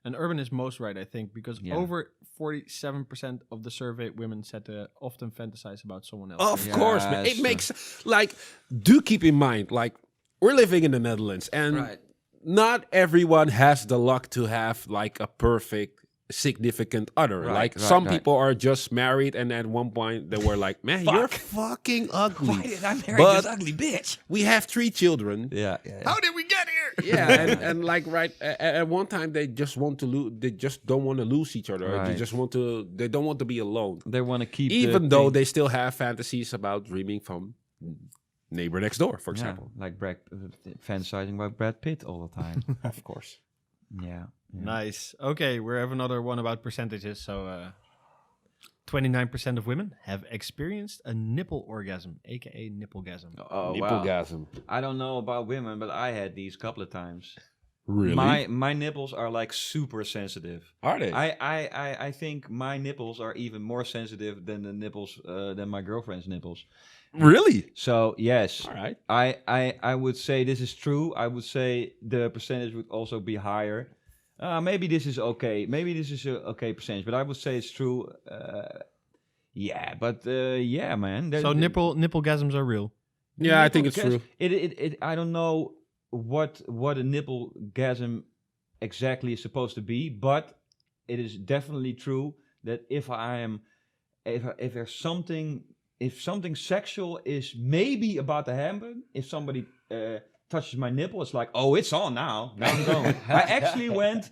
And Urban is most right, I think, because over 47% of the surveyed women said to often fantasize about someone else. Of course, man. It makes, do keep in mind, we're living in the Netherlands, and not everyone has the luck to have, a perfect significant other. Some people are just married, and at one point they were like, man, you're fucking ugly. Why did I marry this ugly bitch? We have 3 children. Yeah. How did we get here? Yeah, and at one time they just want to they just don't want to lose each other. Right. They don't want to be alone. They want to keep even though they still have fantasies about dreaming from neighbor next door, for example. Like fantasizing about Brad Pitt all the time. Of course. Yeah. Nice. Okay, we have another one about percentages. So 29% of women have experienced a nipple orgasm, aka nipplegasm. Oh, nipplegasm. Wow. I don't know about women, but I had these couple of times. Really? My nipples are super sensitive. Are they? I think my nipples are even more sensitive than the nipples than my girlfriend's nipples. Really? So yes. All right. I would say this is true. I would say the percentage would also be higher. Maybe this is okay. Maybe this is a okay percentage, but I would say it's true. Man. So nipplegasms are real. Yeah, I think it's true. I don't know what a nipplegasm exactly is supposed to be, but it is definitely true that if something sexual is maybe about to happen, if somebody touches my nipple, it's like, oh, it's on now. Now I'm going. I actually went.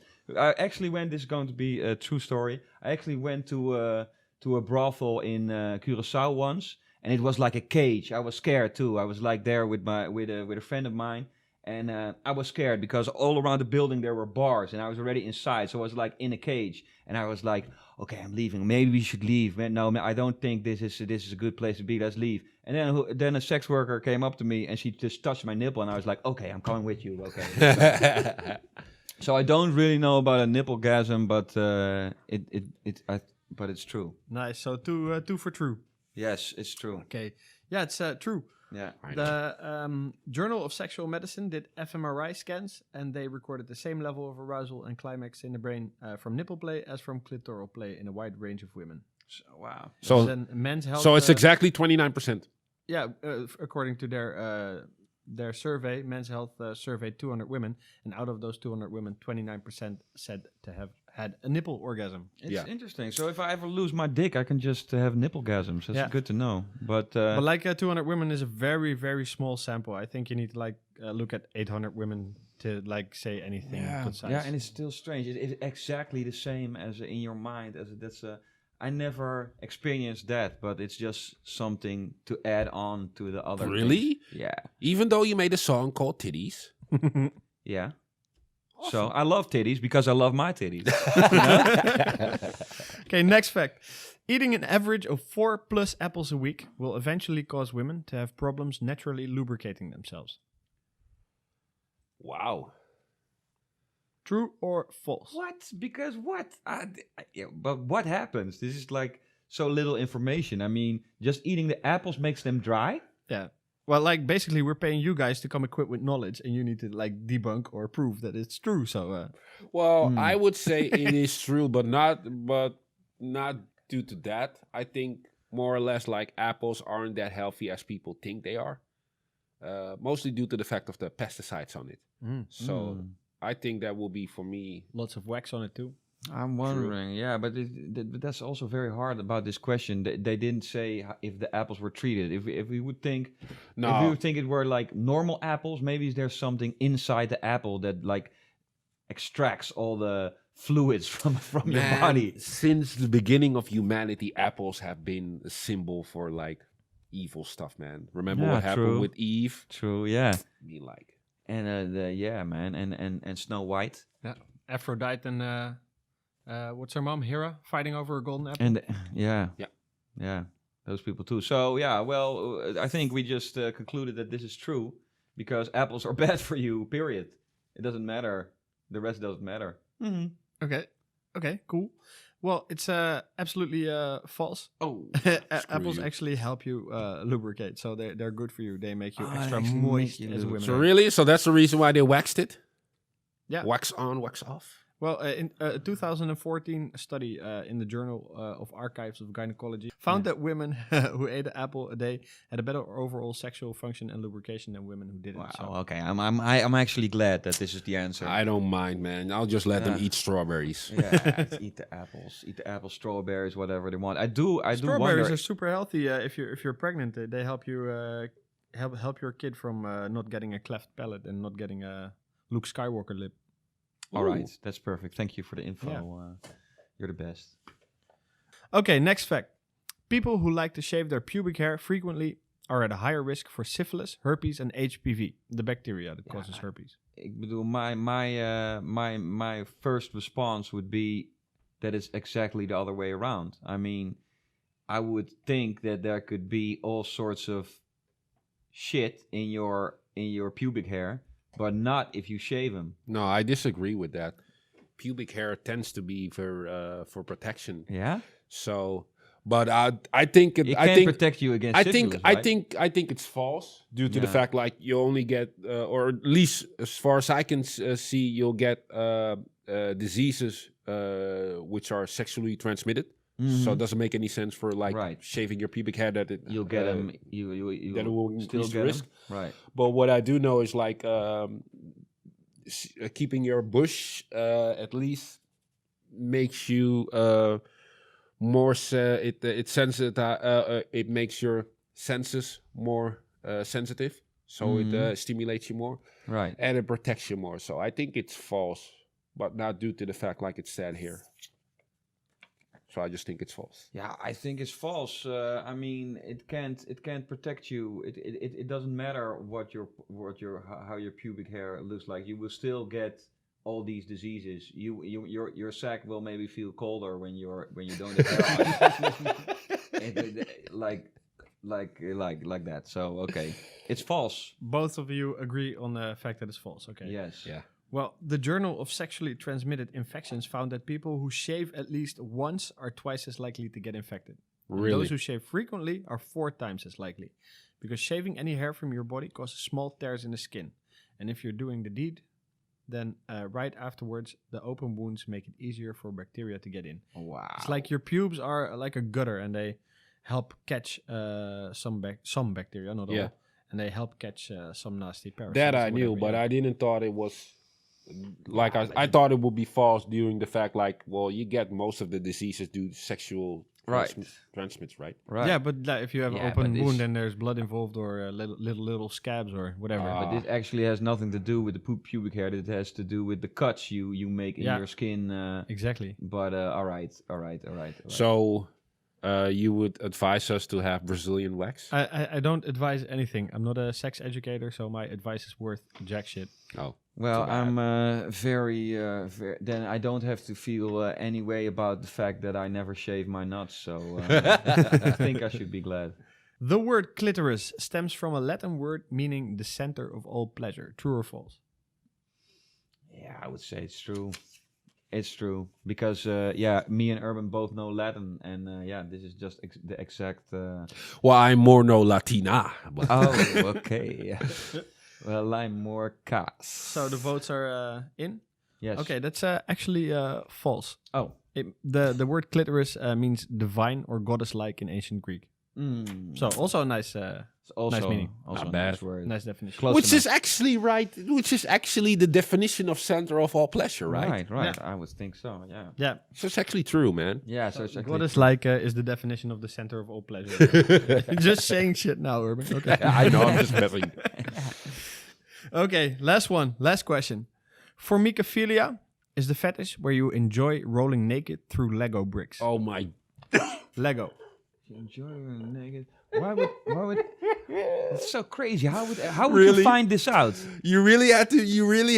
This is going to be a true story. I actually went to a brothel in Curaçao once, and it was like a cage. I was scared too. I was there with a friend of mine, and I was scared because all around the building there were bars, and I was already inside, so I was in a cage, and I was like, okay, I'm leaving. Maybe we should leave. No, I don't think this is a good place to be. Let's leave. And then a sex worker came up to me, and she just touched my nipple, and I was like, okay, I'm coming with you. Okay. So I don't really know about a nipplegasm, but but it's true. Nice. So two for true. Yes, it's true. Okay. Yeah, it's true. Yeah. The Journal of Sexual Medicine did fMRI scans, and they recorded the same level of arousal and climax in the brain from nipple play as from clitoral play in a wide range of women. So, wow. So then men's health. So it's exactly 29%. Yeah, according to their survey, Men's Health surveyed 200 women, and out of those 200 women, 29% said to have had a nipple orgasm. It's interesting. So if I ever lose my dick, I can just have nipplegasms. That's good to know. But 200 women is a very, very small sample. I think you need to look at 800 women to say anything. Yeah, and it's still strange. It's exactly the same as in your mind. I never experienced that, but it's just something to add on to the other. Really? Things. Yeah. Even though you made a song called Titties. Yeah. So I love titties because I love my titties. Okay, next fact. Eating an average of 4+ apples a week will eventually cause women to have problems naturally lubricating themselves. Wow. True or false? What? Because what? Yeah, but what happens? This is like so little information. I mean, just eating the apples makes them dry? Yeah. Well, like basically, we're paying you guys to come equipped with knowledge, and you need to like debunk or prove that it's true. So, Well, I would say it is true, but not due to that. I think more or less like apples aren't that healthy as people think they are. Mostly due to the fact of the pesticides on it. So I think that will be for me. lots of wax on it too. I'm wondering, yeah, but but that's also very hard about this question. They didn't say if the apples were treated. If we would think, if we would think it were like normal apples, maybe there's something inside the apple that like extracts all the fluids from your body. Since the beginning of humanity, apples have been a symbol for like evil stuff, man. Remember what happened with Eve? True, yeah. I mean, like, And yeah, man, and Snow White. Yeah. Aphrodite and what's her mom, Hera, fighting over a golden apple. And yeah, those people too. So yeah, well, I think we just concluded that this is true because apples are bad for you. Period. It doesn't matter. The rest doesn't matter. Mm-hmm. Okay, cool. Well, it's absolutely false. oh, Apples you. actually help you lubricate, so they're good for you. They make you Oh, extra they actually make moist you as a lubricate. woman. So really? So that's the reason why they waxed it? Yeah. Wax on, wax off. Well, in a 2014 study in the Journal of Archives of Gynecology found that women who ate an apple a day had a better overall sexual function and lubrication than women who didn't. Wow. So. Okay. I'm actually glad that this is the answer. I don't mind, man. I'll just let them eat strawberries. Yeah, eat the apples, strawberries, whatever they want. I do Strawberries wonder. are super healthy if you're pregnant. They help you help your kid from not getting a cleft palate and not getting a Luke Skywalker lip. All right, that's perfect. Thank you for the info. Yeah. You're the best. Okay, next fact. People who like to shave their pubic hair frequently are at a higher risk for syphilis, herpes, and HPV, the bacteria that causes herpes. Ik bedoel, my first response would be that it's exactly the other way around. I mean, I would think that there could be all sorts of shit in your pubic hair, but not if you shave them. No, I disagree with that. Pubic hair tends to be for protection. Yeah. So, but I think It can't protect you against syphilis, right? I think it's false due to the fact like you only get or at least as far as I can see, you'll get diseases which are sexually transmitted. So it doesn't make any sense for like shaving your pubic hair that You'll get them. You that it will still increase the get risk. them. Right. But what I do know is like keeping your bush at least makes you more. It makes your senses more sensitive, so it stimulates you more, Right. and it protects you more. So I think it's false, but not due to the fact like it's said here. So I just think it's false. Yeah, I think it's false. I mean, it can't protect you. It doesn't matter how your pubic hair looks like. You will still get all these diseases. Your sack will maybe feel colder when you don't have hair on. like that. So okay, it's false. Both of you agree on the fact that it's false. Okay. Yes. Yeah. Well, the Journal of Sexually Transmitted Infections found that people who shave at least once are twice as likely to get infected. Really? Those who shave frequently are 4 times as likely, because shaving any hair from your body causes small tears in the skin. And if you're doing the deed, then right afterwards, the open wounds make it easier for bacteria to get in. Wow. It's like your pubes are like a gutter, and they help catch some bacteria, not all, and they help catch some nasty parasites. That I knew, but I didn't thought it was. Like I thought it would be false during the fact like, well, you get most of the diseases due to sexual transmits, right? Right. Yeah, but if you have an open wound and there's blood involved or little scabs or whatever. But this actually has nothing to do with the pubic hair. It has to do with the cuts you make in your skin. Exactly. But all right. So you would advise us to have Brazilian wax? I don't advise anything. I'm not a sex educator, so my advice is worth jack shit. Oh. Well, Too bad. I'm then I don't have to feel any way about the fact that I never shave my nuts, so I think I should be glad. The word clitoris stems from a Latin word meaning the center of all pleasure. True or false? Yeah, I would say it's true. It's true because me and Urban both know Latin, and this is just the exact. Well, I'm more no Latina. But Oh, okay. Well, I'm more cas. So the votes are in? Yes. Okay, that's actually false. Oh. The word clitoris means divine or goddess-like in ancient Greek. So also a nice Also, nice meaning. Also Not a bad. nice word. nice definition. Close which enough. is actually right. Which is actually the definition of center of all pleasure, right? Right. I would think so. Yeah. Yeah, So it's actually true, man. Yeah. So it's actually goddess-like is the definition of the center of all pleasure. Just saying shit now, Urban. Okay. I know. I'm just messing. Okay, last question. Formicophilia is the fetish where you enjoy rolling naked through Lego bricks. Oh my. Lego. Enjoy being naked. Why would? It's so crazy. How would Really? you find this out? You really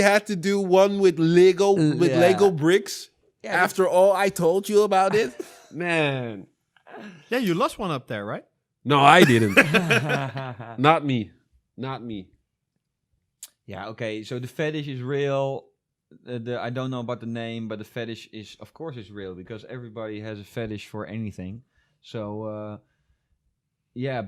had to do one with Lego Yeah. Lego bricks. Yeah, After all I told you about it, man. Yeah, you lost one up there, right? No, I didn't. Not me. Not me. Yeah. Okay. So the fetish is real. I don't know about the name, but the fetish is, of course, is real because everybody has a fetish for anything. So,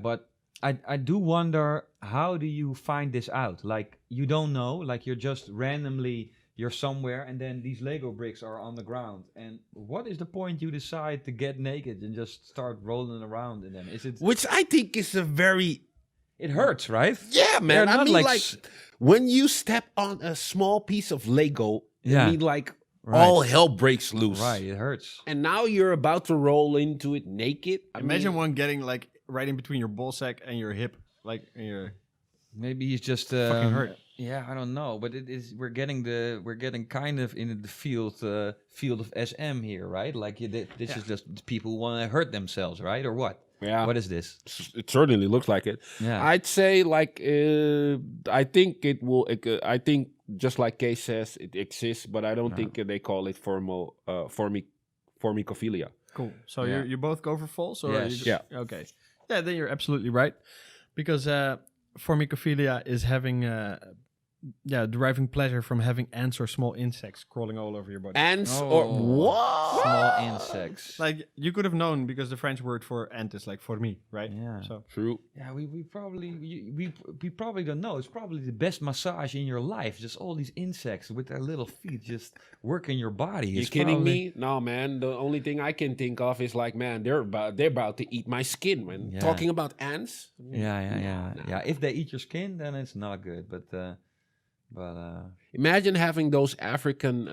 but I do wonder, how do you find this out? Like, you don't know, like you're just randomly, you're somewhere and then these Lego bricks are on the ground. And what is the point you decide to get naked and just start rolling around in them? Is it, Which I think is a very it hurts, right? yeah, man. They're I not mean, like like s- when you step on a small piece of Lego, Yeah. I mean, like Right. all hell breaks loose. Right, it hurts. And now you're about to roll into it naked. I Imagine mean, one getting like right in between your ball sack and your hip, like in your Maybe he's just fucking hurt. Yeah, I don't know, but it is we're getting kind of in the field of SM here, right? Like this is just people want to hurt themselves, right? Or what? yeah, What is this? it certainly looks like it. Yeah. I'd say like I think it will. I think just like Kay says, it exists, but I don't think they call it formicophilia. Cool. So Yeah. you both go for false, or Yes. you okay? Yeah, then you're absolutely right, because formicophilia is having deriving pleasure from having ants or small insects crawling all over your body. Ants or Oh. what? Small insects. Like you could have known because the French word for ant is like fourmi, right? Yeah. So True. Yeah, we probably don't know. It's probably the best massage in your life. Just all these insects with their little feet just working your body. You It's kidding probably- me? No, man. The only thing I can think of is like, man, they're about to eat my skin, man. Yeah. Talking about ants. Yeah. If they eat your skin, then it's not good. But Imagine having those African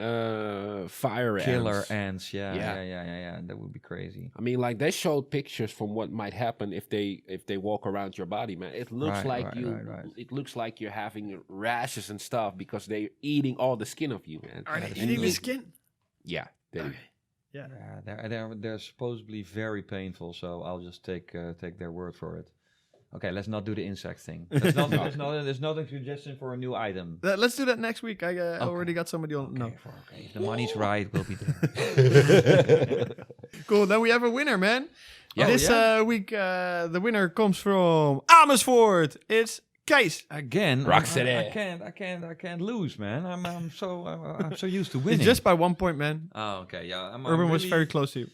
fire killer ants. ants. Yeah. Yeah. That would be crazy. I mean, like they showed pictures from what might happen if they walk around your body, man. It looks Right, like right. It looks like you're having rashes and stuff because they're eating all the skin of you, man. are they that's eating the true. skin? Yeah. They, Yeah. Yeah, they're supposedly very painful. So I'll just take their word for it. Okay, let's not do the insect thing. There's not a suggestion for a new item. Let's do that next week. I already got somebody on. No. Okay. If the money's right, we'll be there. Cool. Then we have a winner, man. Yeah. This week, the winner comes from Amersfoort. It's Kees. Again, Rocksteady. I can't lose, man. I'm so used to winning. It's just by 1 point, man. Oh, okay, yeah. Urban was very close to you.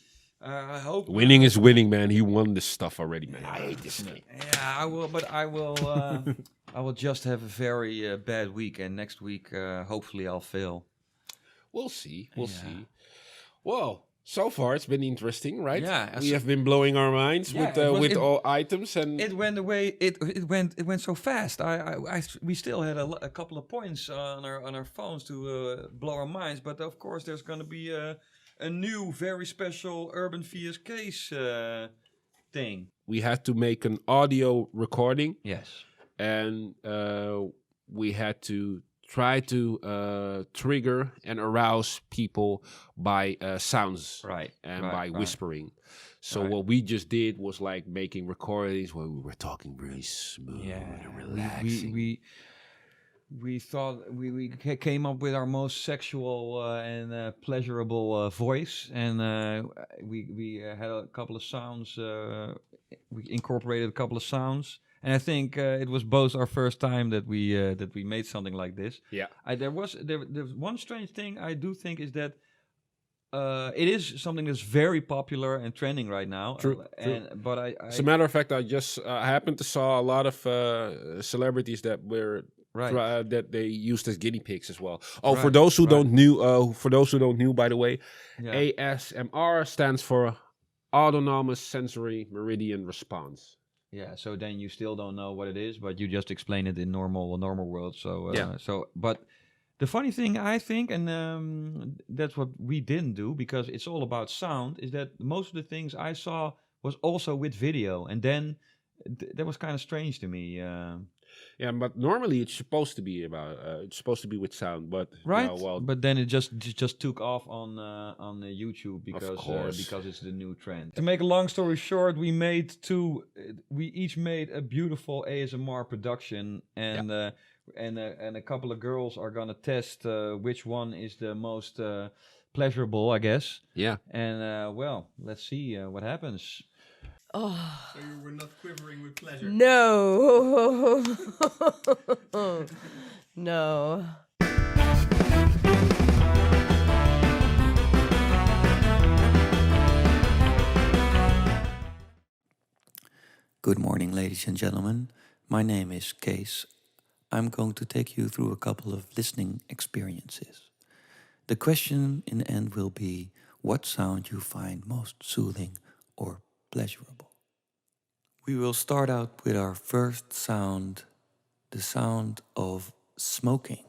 I hope winning is winning, man. He won this stuff already, man. I hate this game. Yeah, I will, but I will. I will just have a very bad week, and next week, hopefully, I'll fail. We'll see. We'll Yeah. see. Well, so far it's been interesting, right? Yeah, we have been blowing our minds Yeah, it was- with it- all items and It went away. It went so fast. We still had a couple of points on our phones to blow our minds, but of course, there's going to be a new, very special Urban vs Case thing. we had to make an audio recording Yes. and we had to try to trigger and arouse people by sounds and by whispering. So what we just did was like making recordings where we were talking really smooth and relaxing. We thought we came up with our most sexual and pleasurable voice, and we had a couple of sounds. We incorporated a couple of sounds, and I think it was both our first time that we made something like this. Yeah. There's one strange thing I do think is that it is something that's very popular and trending right now. True. But As a matter of fact, I just happened to saw a lot of celebrities that were that they used as guinea pigs as well. Oh, for those who don't know, by the way, ASMR stands for Autonomous Sensory Meridian Response. Yeah, so then you still don't know what it is, but you just explain it in normal world. So but the funny thing, I think, and that's what we didn't do because it's all about sound, is that most of the things I saw was also with video, and then that was kind of strange to me. Yeah, but normally it's supposed to be about it's supposed to be with sound, but but then it just took off on YouTube because it's the new trend. To make a long story short, we each made a beautiful ASMR production, and a couple of girls are gonna test which one is the most pleasurable, I guess. Yeah. And let's see what happens. Oh. So you were not quivering with pleasure? No. No. Good morning, ladies and gentlemen. My name is Kees. I'm going to take you through a couple of listening experiences. The question in the end will be what sound you find most soothing or pleasurable. We will start out with our first sound, the sound of smoking.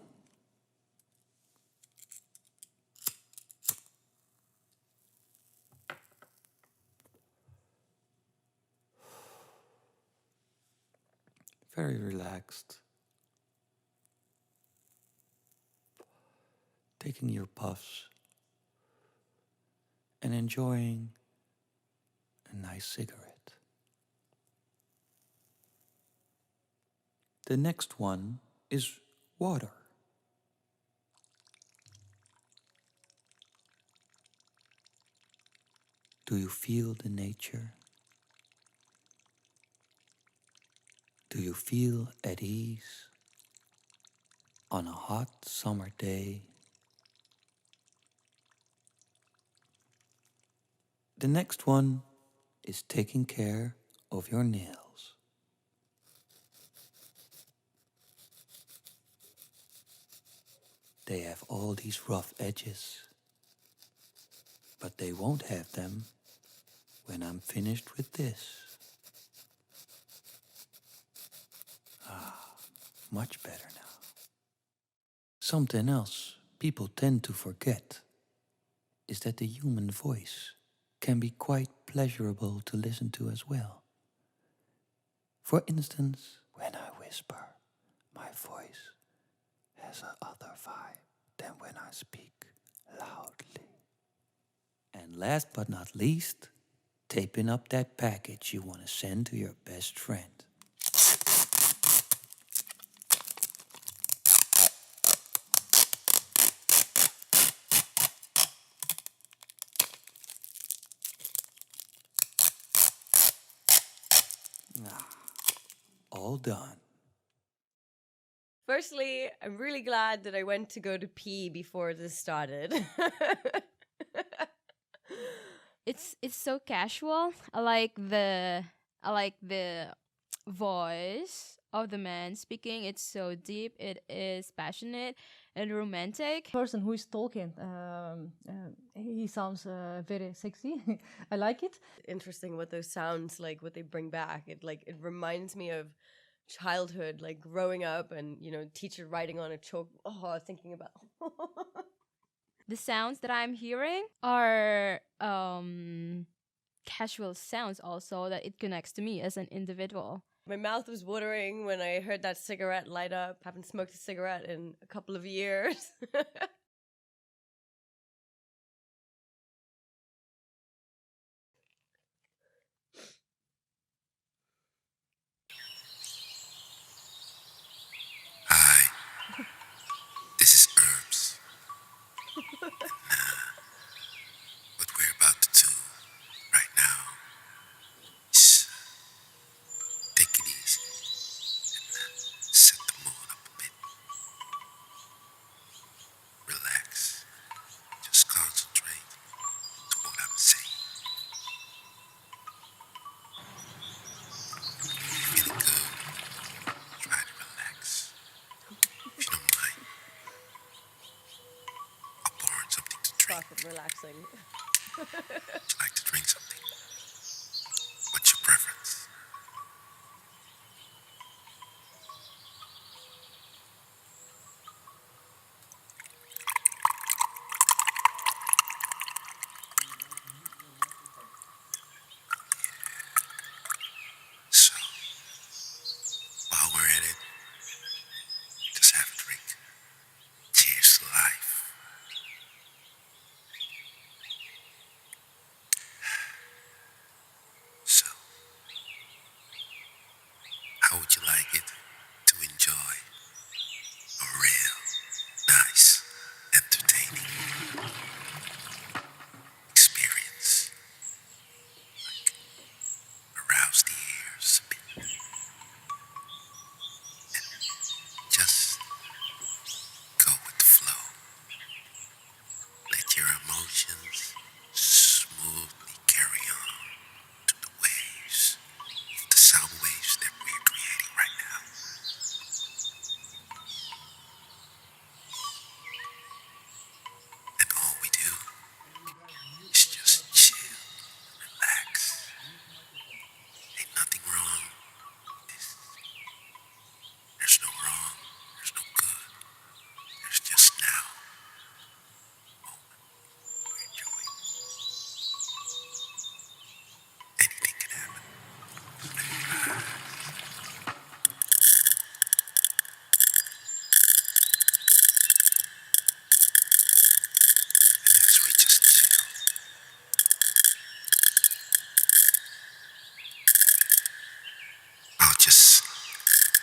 Very relaxed. Taking your puffs and enjoying a nice cigarette. The next one is water. Do you feel the nature? Do you feel at ease on a hot summer day? The next one is taking care of your nails. They have all these rough edges, but they won't have them when I'm finished with this. Much better now. Something else people tend to forget is that the human voice can be quite pleasurable to listen to as well. For instance, when I whisper, my voice has another vibe than when I speak loudly. And last but not least, taping up that package you want to send to your best friend. All done. Firstly, I'm really glad that I went to go to pee before this started. It's so casual. I like the voice of the man speaking. It's so deep. It is passionate and romantic. Person who is talking, he sounds very sexy. I like it. Interesting what those sounds like, what they bring back. It reminds me of childhood, like growing up and teacher writing on a chalk. Oh, thinking about The sounds that I'm hearing are casual sounds also that it connects to me as an individual. My mouth was watering when I heard that cigarette light up. Haven't smoked a cigarette in a couple of years. Hi, this is Herbs. What we're about to do right now is take it easy and set the mood up a bit. Relax. Just concentrate to what I'm saying. Feeling good? Try to relax. If you don't mind, I'll pour in something to drink. Fucking relaxing. Would you like to drink something? What's your preference? So, while we're at it, just have a drink. Cheers to life. So, how would you like it to enjoy a real, nice, entertaining experience? Like, arouse the ears a bit. And just go with the flow. Let your emotions smoothly carry on to the waves, the sound waves that we're creating right now. And all we do is just chill, relax. Ain't nothing wrong with this. There's no wrong, there's no good. There's just now. Moment. We're enjoying. Anything can happen. And as we just chill, I'll just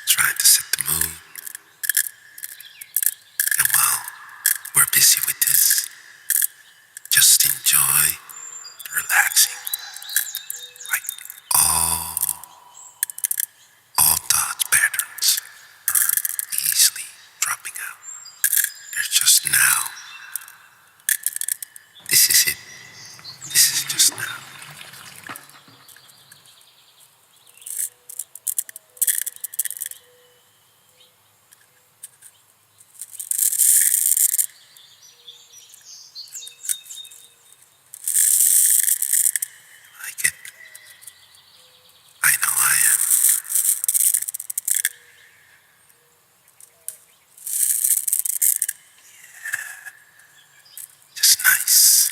try to set the mood. And while we're busy with this, just enjoy relaxing. Like all thoughts patterns are easily dropping out. There's just now. This is it. This is just now. Like it. I know I am. Just nice.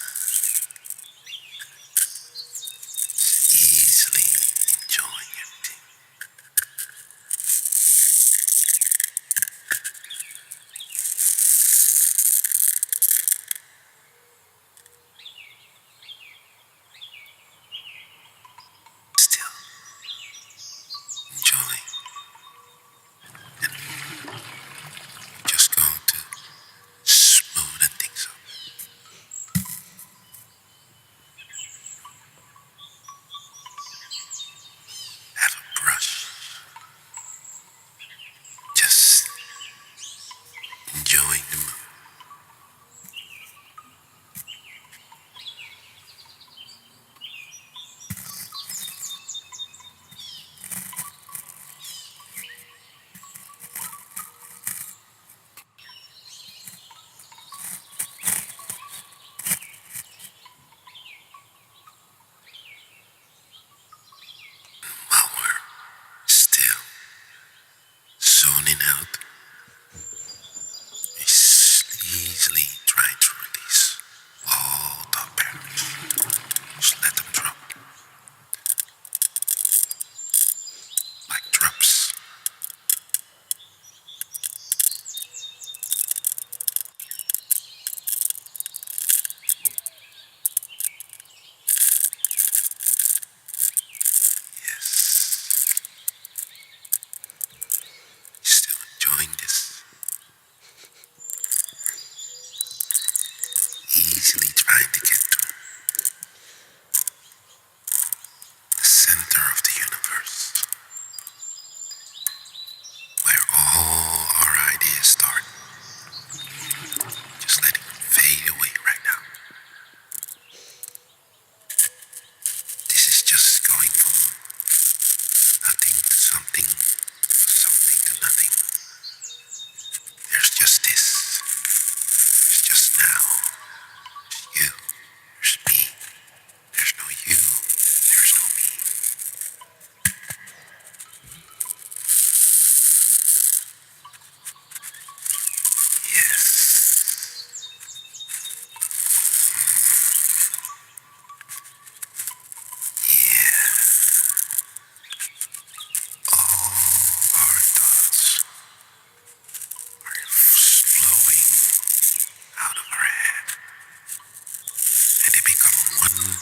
Easily enjoying everything. Still enjoying. And just going to smoothen things up. Have a brush. Just enjoying the mood. While we're still zoning out, it's easily trying to release all thought patterns. Just let them drop. Like dropping one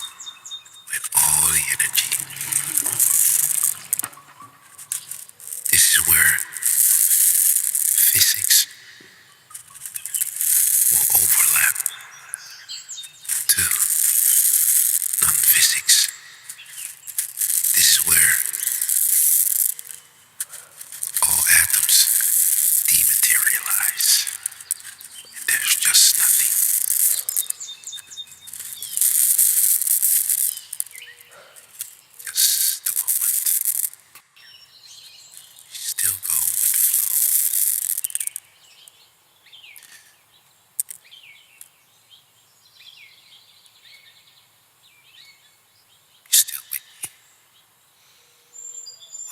with all the energy. This is where physics will overlap to non-physics. This is where all atoms dematerialize. And there's just nothing. Just a moment. Still go with the flow. You still with me?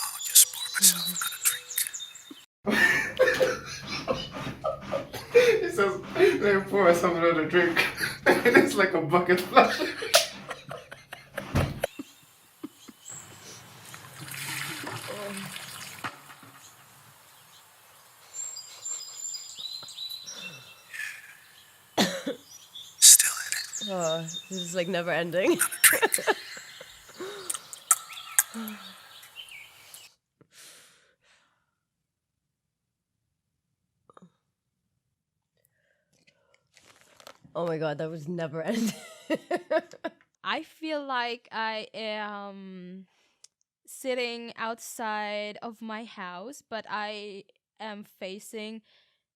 I'll just pour myself another drink. He says, let me pour myself another drink. It's like a bucket flush. Still in it. Oh, this is like never ending. Oh my god, that was never ending. I feel like I am sitting outside of my house, but I am facing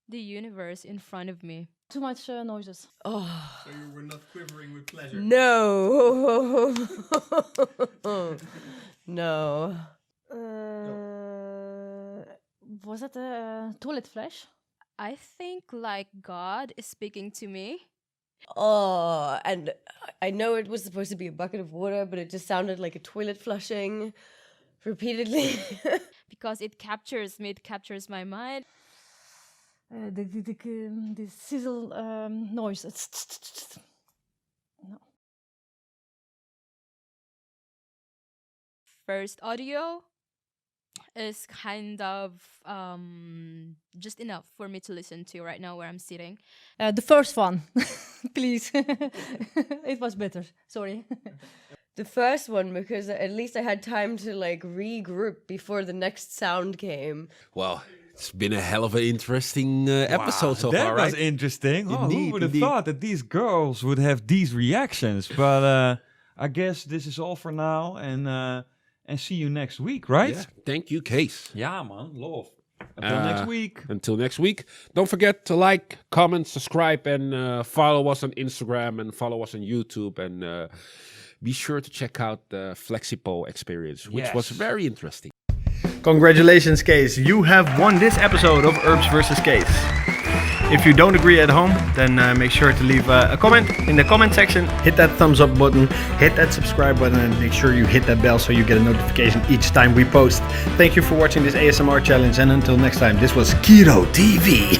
the universe in front of me. Too much noises. Oh So you were not quivering with pleasure. no. No. Was that a toilet flush? I think like God is speaking to me. Oh, and I know it was supposed to be a bucket of water, but it just sounded like a toilet flushing repeatedly. Because it captures me, it captures my mind. The sizzle noise. No. First audio is kind of just enough for me to listen to right now where I'm sitting. The first one, please. It was better. Sorry. The first one, because at least I had time to like regroup before the next sound came. Well, it's been a hell of an interesting episode so that far, was right? interesting. Oh, who Indeed, would have indeed. thought that these girls would have these reactions? But I guess this is all for now, and see you next week, right? Yeah. Thank you, Case. Yeah, man. Love. Until next week. Until next week. Don't forget to like, comment, subscribe, and follow us on Instagram and follow us on YouTube. And be sure to check out the Flexipo experience, which was Yes. very interesting. Congratulations, Case. You have won this episode of Herbs vs. Case. If you don't agree at home, then make sure to leave a comment in the comment section. Hit that thumbs up button, hit that subscribe button, and make sure you hit that bell so you get a notification each time we post. Thank you for watching this ASMR challenge, and until next time, this was Kiiroo TV.